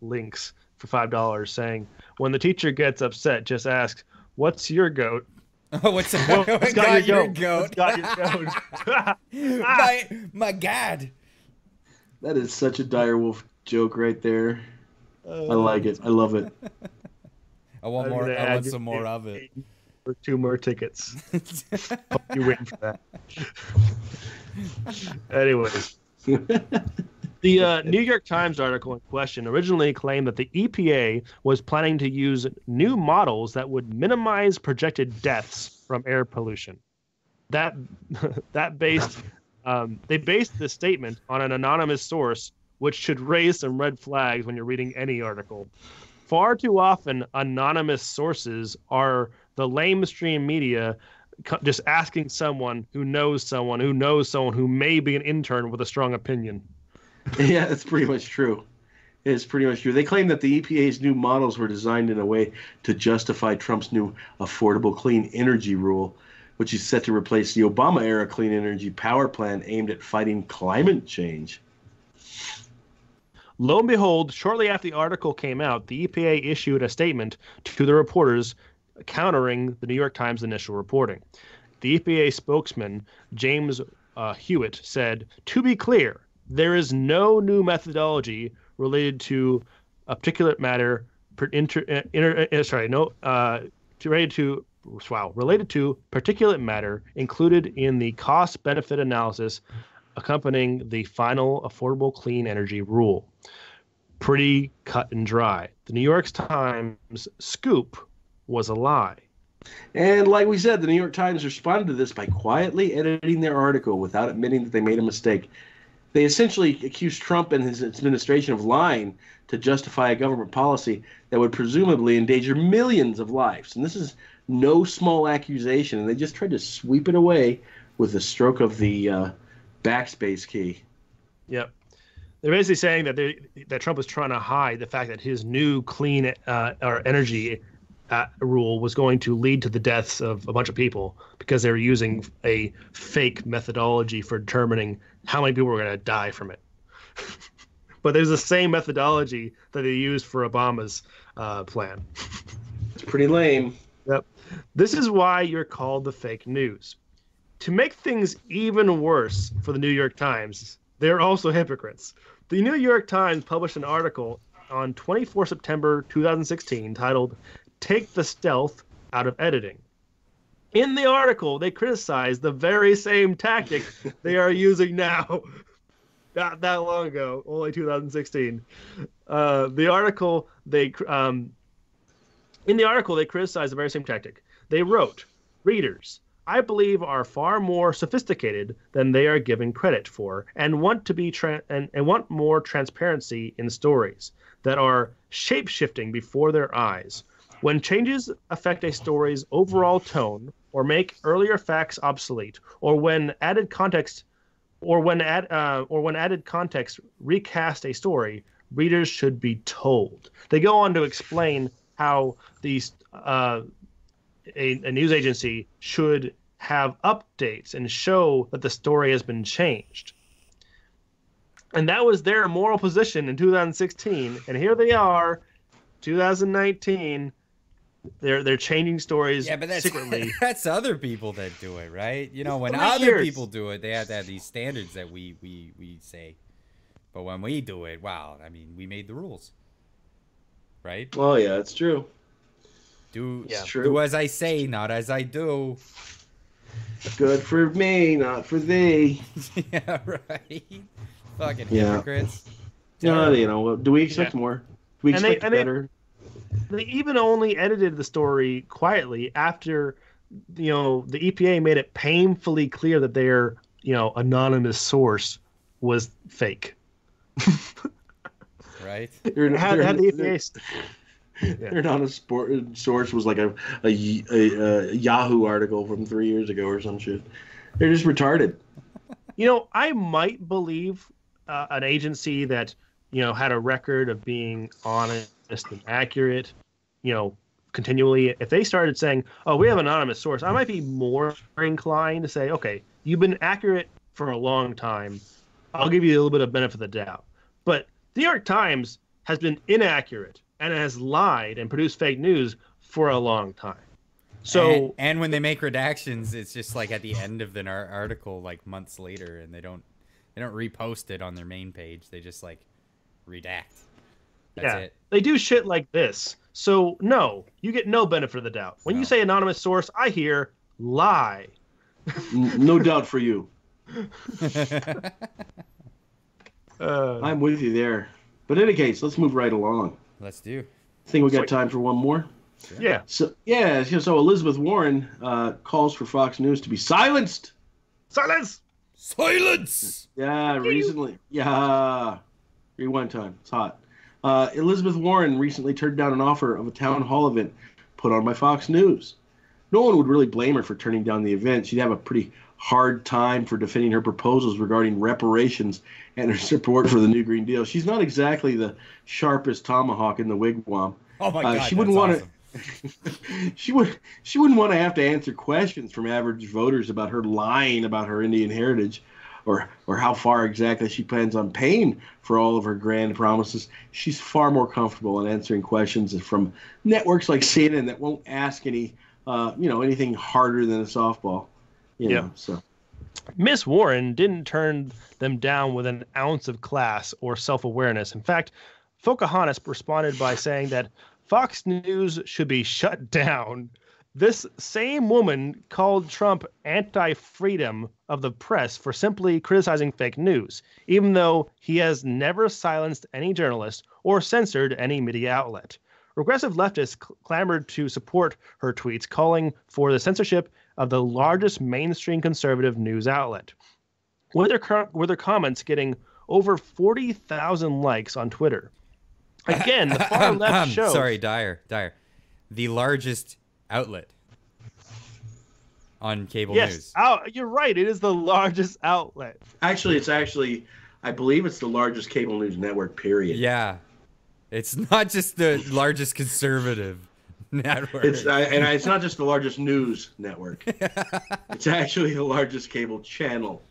Links for $5 saying, when the teacher gets upset, just ask, what's your goat? Oh, what's got your goat? What's got your goat? my God. That is such a direwolf joke right there. I like it. I love it. I want some more of it. For 2 more tickets. Hope you win for that. Anyways. The New York Times article in question originally claimed that the EPA was planning to use new models that would minimize projected deaths from air pollution. They based the statement on an anonymous source, which should raise some red flags when you're reading any article. Far too often, anonymous sources are the lamestream media just asking someone who knows someone who may be an intern with a strong opinion. Yeah, that's pretty much true. It's pretty much true. They claim that the EPA's new models were designed in a way to justify Trump's new Affordable Clean Energy rule, which is set to replace the Obama-era clean energy power plan aimed at fighting climate change. Lo and behold, shortly after the article came out, the EPA issued a statement to the reporters countering the New York Times' initial reporting. The EPA spokesman, James Hewitt, said, "To be clear, there is no new methodology related to a particulate matter related to particulate matter included in the cost-benefit analysis accompanying the final Affordable Clean Energy rule." Pretty cut and dry. The New York Times scoop was a lie. And like we said, the New York Times responded to this by quietly editing their article without admitting that they made a mistake. They essentially accused Trump and his administration of lying to justify a government policy that would presumably endanger millions of lives. And this is no small accusation, and they just tried to sweep it away with a stroke of the backspace key. Yep. They're basically saying that Trump was trying to hide the fact that his new clean or energy rule was going to lead to the deaths of a bunch of people because they were using a fake methodology for determining how many people were going to die from it. But there's the same methodology that they used for Obama's plan. It's pretty lame. Yep. This is why you're called the fake news. To make things even worse for the New York Times, they're also hypocrites. The New York Times published an article on 24 September 2016 titled, "Take the Stealth Out of Editing." In the article, they criticized the very same tactic they are using now. Not that long ago, only 2016. In the article, they criticized the very same tactic. They wrote, "Readers, I believe, are far more sophisticated than they are given credit for, and want to be and want more transparency in stories that are shape-shifting before their eyes. When changes affect a story's overall tone, or make earlier facts obsolete, or when added context recast a story, readers should be told." They go on to explain how these a news agency should have updates and show that the story has been changed. And that was their moral position in 2016. And here they are, 2019. They're changing stories secretly. That's other people that do it, right? You know, when other people do it, they have to have these standards that we say. But when we do it, wow, I mean, we made the rules, right? Oh yeah, it's true. Do as I say, not as I do. Good for me, not for thee. Yeah, right. Fucking hypocrites. Yeah, you know. Do we expect more? Do we expect better? They even only edited the story quietly after, the EPA made it painfully clear that their, anonymous source was fake. Right. Had the EPA. They're not a source was like a Yahoo article from 3 years ago or some shit. They're just retarded. I might believe an agency that had a record of being honest and accurate, continually. If they started saying, "Oh, we have an anonymous source," I might be more inclined to say, "Okay, you've been accurate for a long time. I'll give you a little bit of benefit of the doubt. But the New York Times has been inaccurate and has lied and produced fake news for a long time. So and when they make redactions, it's just like at the end of the article, like months later, and they don't repost it on their main page. They just like redact. That's it. They do shit like this. So no, you get no benefit of the doubt. When you say anonymous source, I hear lie. No doubt for you. I'm with you there. But in any case, let's move right along. Let's do. Think we got time for one more? Sure. Yeah. So Elizabeth Warren calls for Fox News to be silenced. Silence! Silence! Yeah, recently. Yeah. Rewind time. It's hot. Elizabeth Warren recently turned down an offer of a town hall event put on by Fox News. No one would really blame her for turning down the event. She'd have a pretty hard time for defending her proposals regarding reparations and her support for the New Green Deal. She's not exactly the sharpest tomahawk in the wigwam. Oh my God, she wouldn't want awesome. she wouldn't want to have to answer questions from average voters about her lying about her Indian heritage, or how far exactly she plans on paying for all of her grand promises. She's far more comfortable in answering questions from networks like CNN that won't ask anything harder than a softball. So Miss Warren didn't turn them down with an ounce of class or self-awareness. In fact, Pocahontas responded by saying that Fox News should be shut down. This same woman called Trump anti-freedom of the press for simply criticizing fake news, even though he has never silenced any journalist or censored any media outlet. Regressive leftists clamored to support her tweets, calling for the censorship of the largest mainstream conservative news outlet. With their comments getting over 40,000 likes on Twitter. Again, the far left shows... Sorry, Dyer. The largest outlet on cable news. Yes, you're right. It is the largest outlet. Actually, I believe it's the largest cable news network, period. Yeah. It's not just the largest conservative network. It's not just the largest news network. It's actually the largest cable channel.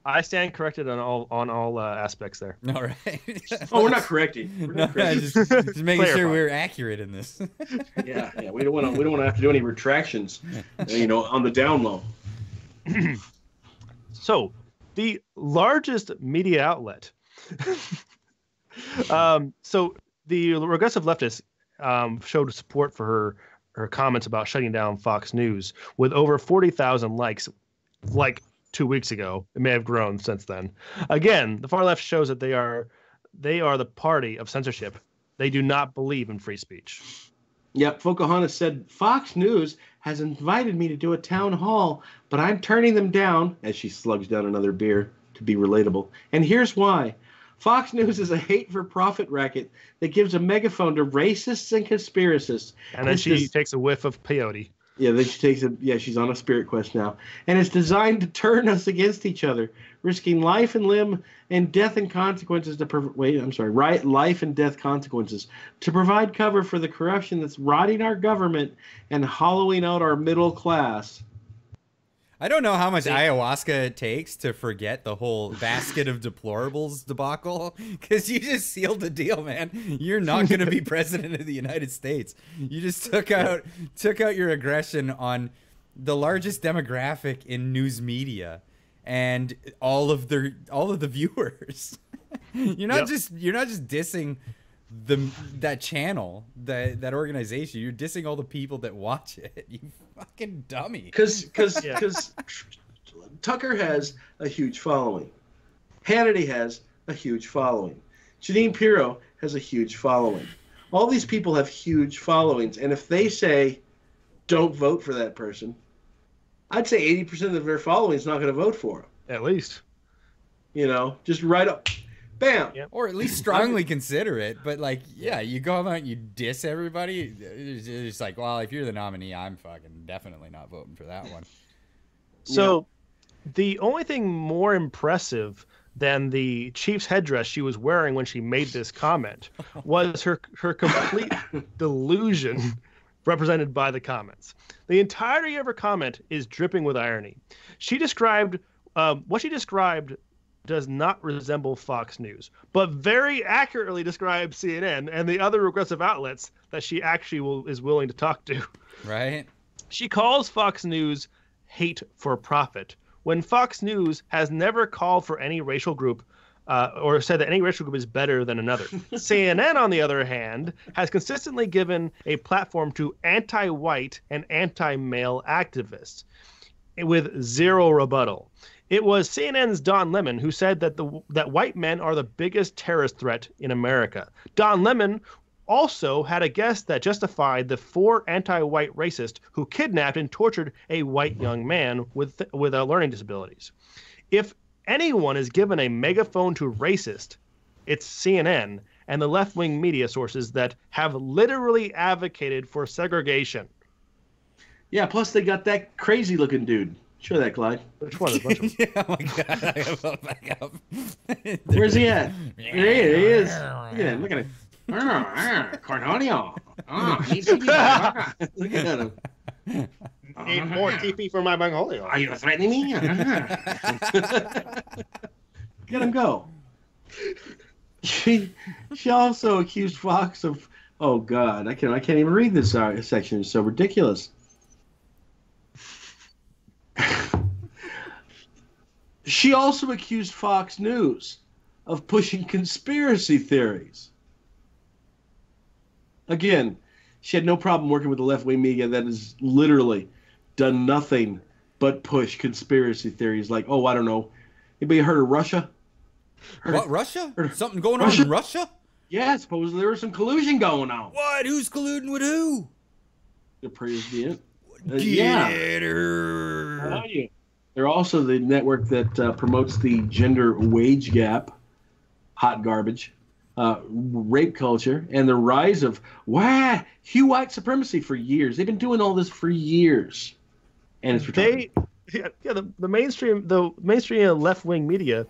I stand corrected on all aspects there. All right. We're not correcting. Just making sure we're accurate in this. Yeah. We don't want to have to do any retractions, on the down low. So, the largest media outlet. So the regressive leftists showed support for her comments about shutting down Fox News with over 40,000 likes, like 2 weeks ago. It may have grown since then. Again, the far left shows that they are the party of censorship. They do not believe in free speech. Yep, Pocahontas said, Fox News has invited me to do a town hall, but I'm turning them down, as she slugs down another beer to be relatable. And here's why. Fox News is a hate-for-profit racket that gives a megaphone to racists and conspiracists. And then she takes a whiff of peyote. Yeah, then she takes she's on a spirit quest now. And it's designed to turn us against each other, risking life and limb and death and consequences life and death consequences to provide cover for the corruption that's rotting our government and hollowing out our middle class. I don't know how much ayahuasca it takes to forget the whole basket of deplorables debacle, because you just sealed the deal, man. You're not going to be president of the United States. You just took out your aggression on the largest demographic in news media and all of the viewers. You're not just dissing that channel, that organization. You're dissing all the people that watch it. You fucking dummy. Because Tucker has a huge following. Hannity has a huge following. Jeanine Pirro has a huge following. All these people have huge followings, and if they say, don't vote for that person, I'd say 80% of their following is not going to vote for him. At least. Just right up. Bam. Yep. Or at least strongly consider it. But you go out and you diss everybody. It's like, well, if you're the nominee, I'm fucking definitely not voting for that one. So the only thing more impressive than the Chiefs headdress she was wearing when she made this comment was her complete delusion represented by the comments. The entirety of her comment is dripping with irony. She described what she described does not resemble Fox News, but very accurately describes CNN and the other regressive outlets that she actually is willing to talk to. Right. She calls Fox News hate for profit, when Fox News has never called for any racial group or said that any racial group is better than another. CNN, on the other hand, has consistently given a platform to anti-white and anti-male activists with zero rebuttal. It was CNN's Don Lemon who said that that white men are the biggest terrorist threat in America. Don Lemon also had a guest that justified the 4 anti-white racists who kidnapped and tortured a white young man with learning disabilities. If anyone is given a megaphone to racist, it's CNN and the left-wing media sources that have literally advocated for segregation. Yeah, plus they got that crazy-looking dude. Show that, Clyde. Which one? Yeah, oh my God, I gotta pull it back up. Where's he at? There he is. Look at him. Cornholio. Look at him. Need more TP for my Benvolio. Are you threatening me? Let him go. She also accused Fox of, oh God, I can't even read this section. It's so ridiculous. She also accused Fox News of pushing conspiracy theories. Again, she had no problem working with the left-wing media that has literally done nothing but push conspiracy theories like, oh, I don't know. Anybody heard of Russia? Russia? Something going on in Russia? Yeah, supposedly there was some collusion going on. What? Who's colluding with who? The president. Get her. They're also the network that promotes the gender wage gap, hot garbage, rape culture, and the rise of Hugh white supremacy for years. They've been doing all this for years, and it's retarded. The mainstream left-wing media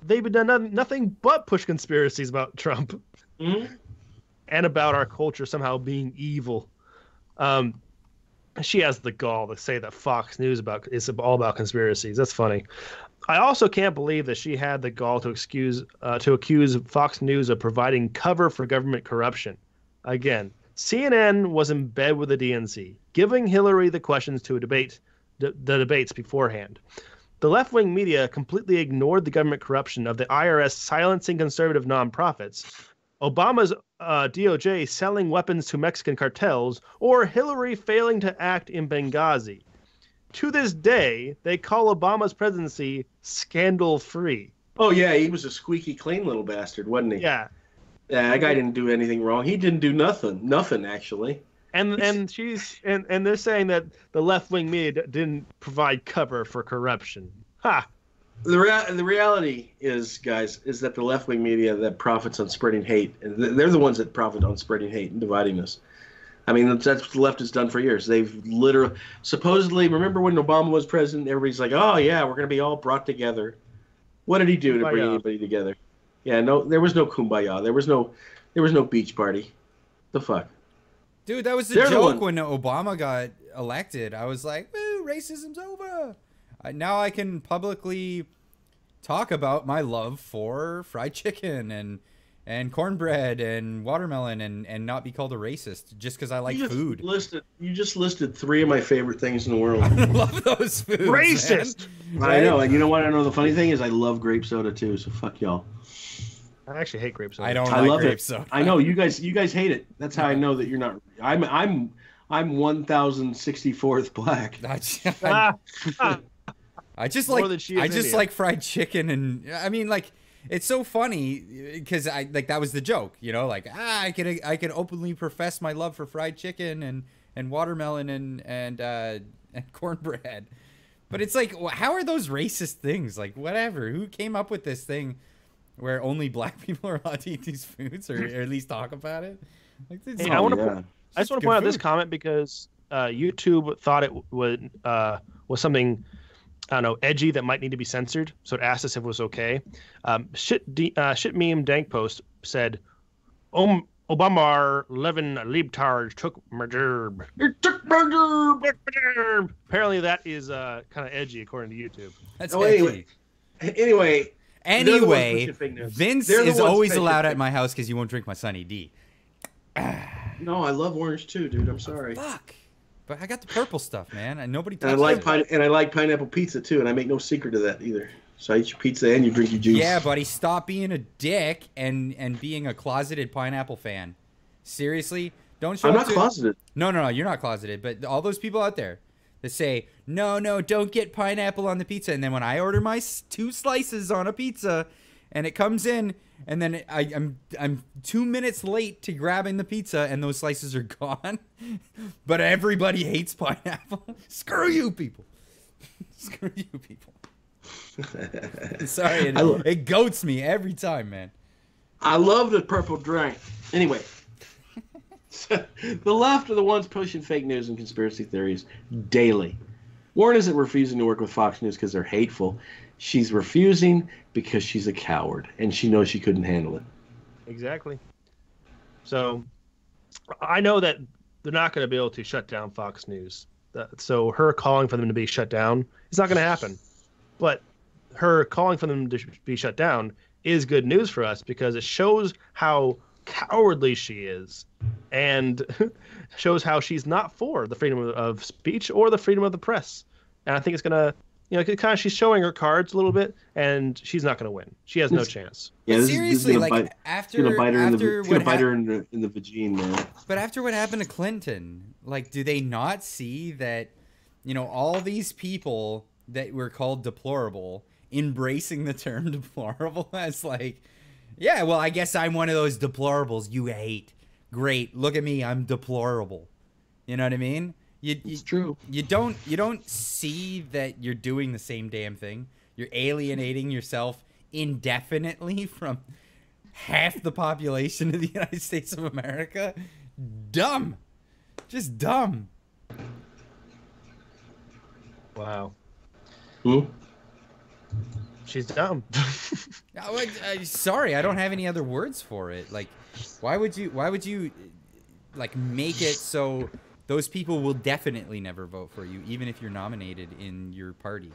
they've been done nothing but push conspiracies about Trump and about our culture somehow being evil. She has the gall to say that Fox News is all about conspiracies. That's funny. I also can't believe that she had the gall to accuse Fox News of providing cover for government corruption. Again, CNN was in bed with the DNC, giving Hillary the questions to the debates beforehand. The left-wing media completely ignored the government corruption of the IRS silencing conservative nonprofits, Obama's DOJ selling weapons to Mexican cartels, or Hillary failing to act in Benghazi. To this day, they call Obama's presidency scandal-free. Oh, yeah, he was a squeaky clean little bastard, wasn't he? Yeah. Yeah, that guy didn't do anything wrong. He didn't do nothing actually. And they're saying that the left-wing media didn't provide cover for corruption. Ha! The reality is, guys, is that the left-wing media that profits on spreading hate, they're the ones that profit on spreading hate and dividing us. I mean, that's what the left has done for years. They've literally, supposedly, remember when Obama was president, everybody's like, oh, yeah, we're going to be all brought together. What did he do to bring anybody together? Yeah, no, there was no kumbaya. There was no beach party. The fuck? Dude, that was the joke when Obama got elected. I was like, woo, racism's over. Now I can publicly talk about my love for fried chicken and cornbread and watermelon and not be called a racist just because I like food. You just listed 3 of my favorite things in the world. I love those foods. Racist! Man. I know, and you know what? I know the funny thing is I love grape soda too, so fuck y'all. I actually hate grape soda. I don't like grape soda. I know you guys hate it. That's how I know that you're not. I'm 1064th black. I just like fried chicken, and I mean, like, it's so funny because that was the joke, you know, like I can openly profess my love for fried chicken and watermelon and cornbread, but it's like, how are those racist things? Like, whatever, who came up with this thing where only black people are allowed to eat these foods or at least talk about it? Like, I just want to point out this comment because YouTube thought it was something, I don't know, edgy that might need to be censored, so it asked us if it was okay. Shit meme dank post said, Obama 11 Liebtard took Mergerb. Apparently that is kind of edgy according to YouTube. That's edgy. Anyway, Vince is always allowed at my house because you won't drink my Sunny D. No, I love orange too, dude. I'm sorry. Fuck. But I got the purple stuff, man, and nobody touches and I like pineapple pizza too, and I make no secret of that either. So I eat your pizza and you drink your juice. Yeah, buddy, stop being a dick and being a closeted pineapple fan. Seriously, don't show. I'm not closeted. No, you're not closeted. But all those people out there that say no, don't get pineapple on the pizza, and then when I order my 2 slices on a pizza, and it comes in, and then I'm 2 minutes late to grabbing the pizza, and those slices are gone. But everybody hates pineapple. Screw you, people. Screw you, people. Sorry, it goats me every time, man. I love the purple drink. Anyway, so the left are the ones pushing fake news and conspiracy theories daily. Warren isn't refusing to work with Fox News because they're hateful. She's refusing because she's a coward, and she knows she couldn't handle it. Exactly. So I know that they're not going to be able to shut down Fox News. So her calling for them to be shut down is not going to happen. But her calling for them to be shut down is good news for us because it shows how cowardly she is and shows how she's not for the freedom of speech or the freedom of the press. And I think it's going to, kind of she's showing her cards a little bit, and she's not going to win. She has no chance. Yeah, seriously, after bite her in the vagine, man. But after what happened to Clinton, do they not see that, all these people that were called deplorable embracing the term deplorable as yeah, well, I guess I'm one of those deplorables you hate. Great, look at me, I'm deplorable. You know what I mean? It's true. You don't see that you're doing the same damn thing. You're alienating yourself indefinitely from half the population of the United States of America. Dumb. Just dumb. Wow. Who? She's dumb. Sorry, I don't have any other words for it. Why would you make it so those people will definitely never vote for you, even if you're nominated in your party?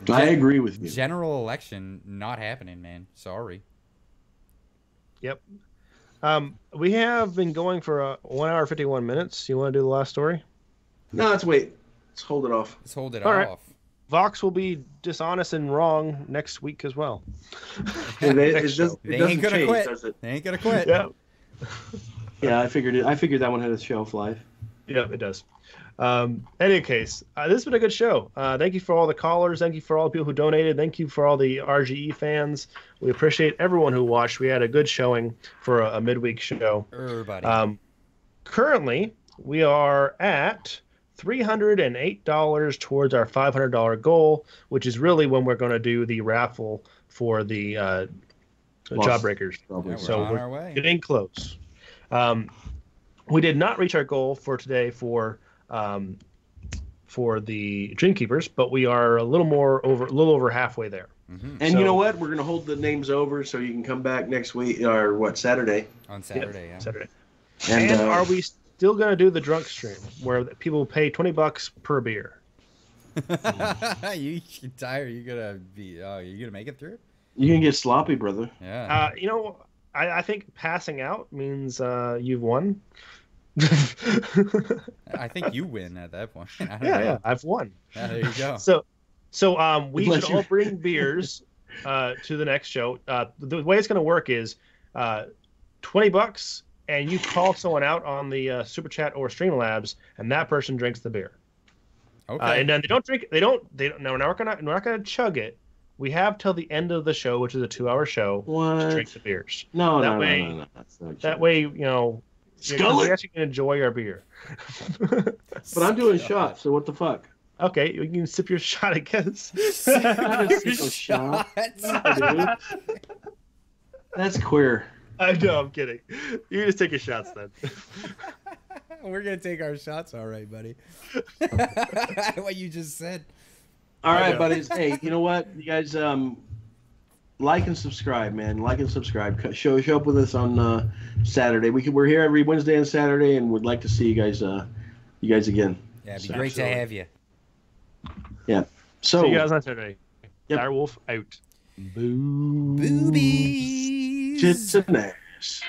I agree with you. General election not happening, man. Sorry. Yep. We have been going for 1 hour 51 minutes. You want to do the last story? No, let's wait. Let's hold it off. Let's hold it All off. Right. Vox will be dishonest and wrong next week as well. They ain't gonna quit. They ain't gonna quit. Yeah. Yeah, I figured it. I figured that one had a shelf life. Yeah, it does. Any case, this has been a good show. Thank you for all the callers. Thank you for all the people who donated. Thank you for all the RGE fans. We appreciate everyone who watched. We had a good showing for a midweek show. Everybody. Currently, we are at $308 towards our $500 goal, which is really when we're going to do the raffle for the Jawbreakers. So we're getting close. We did not reach our goal for today for the Dreamkeepers, but we are a little over halfway there. Mm-hmm. And you know what? We're going to hold the names over so you can come back next week or Saturday. On Saturday, yeah. Saturday. And are we still going to do the drunk stream where people pay $20 per beer? You tired? You gonna be? You gonna make it through? You can get sloppy, brother. Yeah. I think passing out means you've won. I think you win at that point. Yeah, I've won. Yeah, there you go. So we should all bring beers to the next show. The way it's going to work is $20, and you call someone out on the Super Chat or Streamlabs, and that person drinks the beer. Okay. And then they don't drink. They don't. No, we're not gonna chug it. We have till the end of the show, which is a 2-hour show, to drink the beers. No. That way, you actually can enjoy our beer. But I'm doing shots, so what the fuck? Okay, you can sip your shot, I guess. Shot. That's queer. I know, I'm kidding. You can just take your shots then. We're gonna take our shots, all right, buddy. What you just said. All right, buddies. Hey, you know what? You guys, like and subscribe, man. Like and subscribe. Show up with us on Saturday. We're here every Wednesday and Saturday, and would like to see you guys again. Yeah, it'd be great to have you. Yeah. So see you guys on Saturday. Yep. Direwolf out. Boo. Boobies. Tits and ass.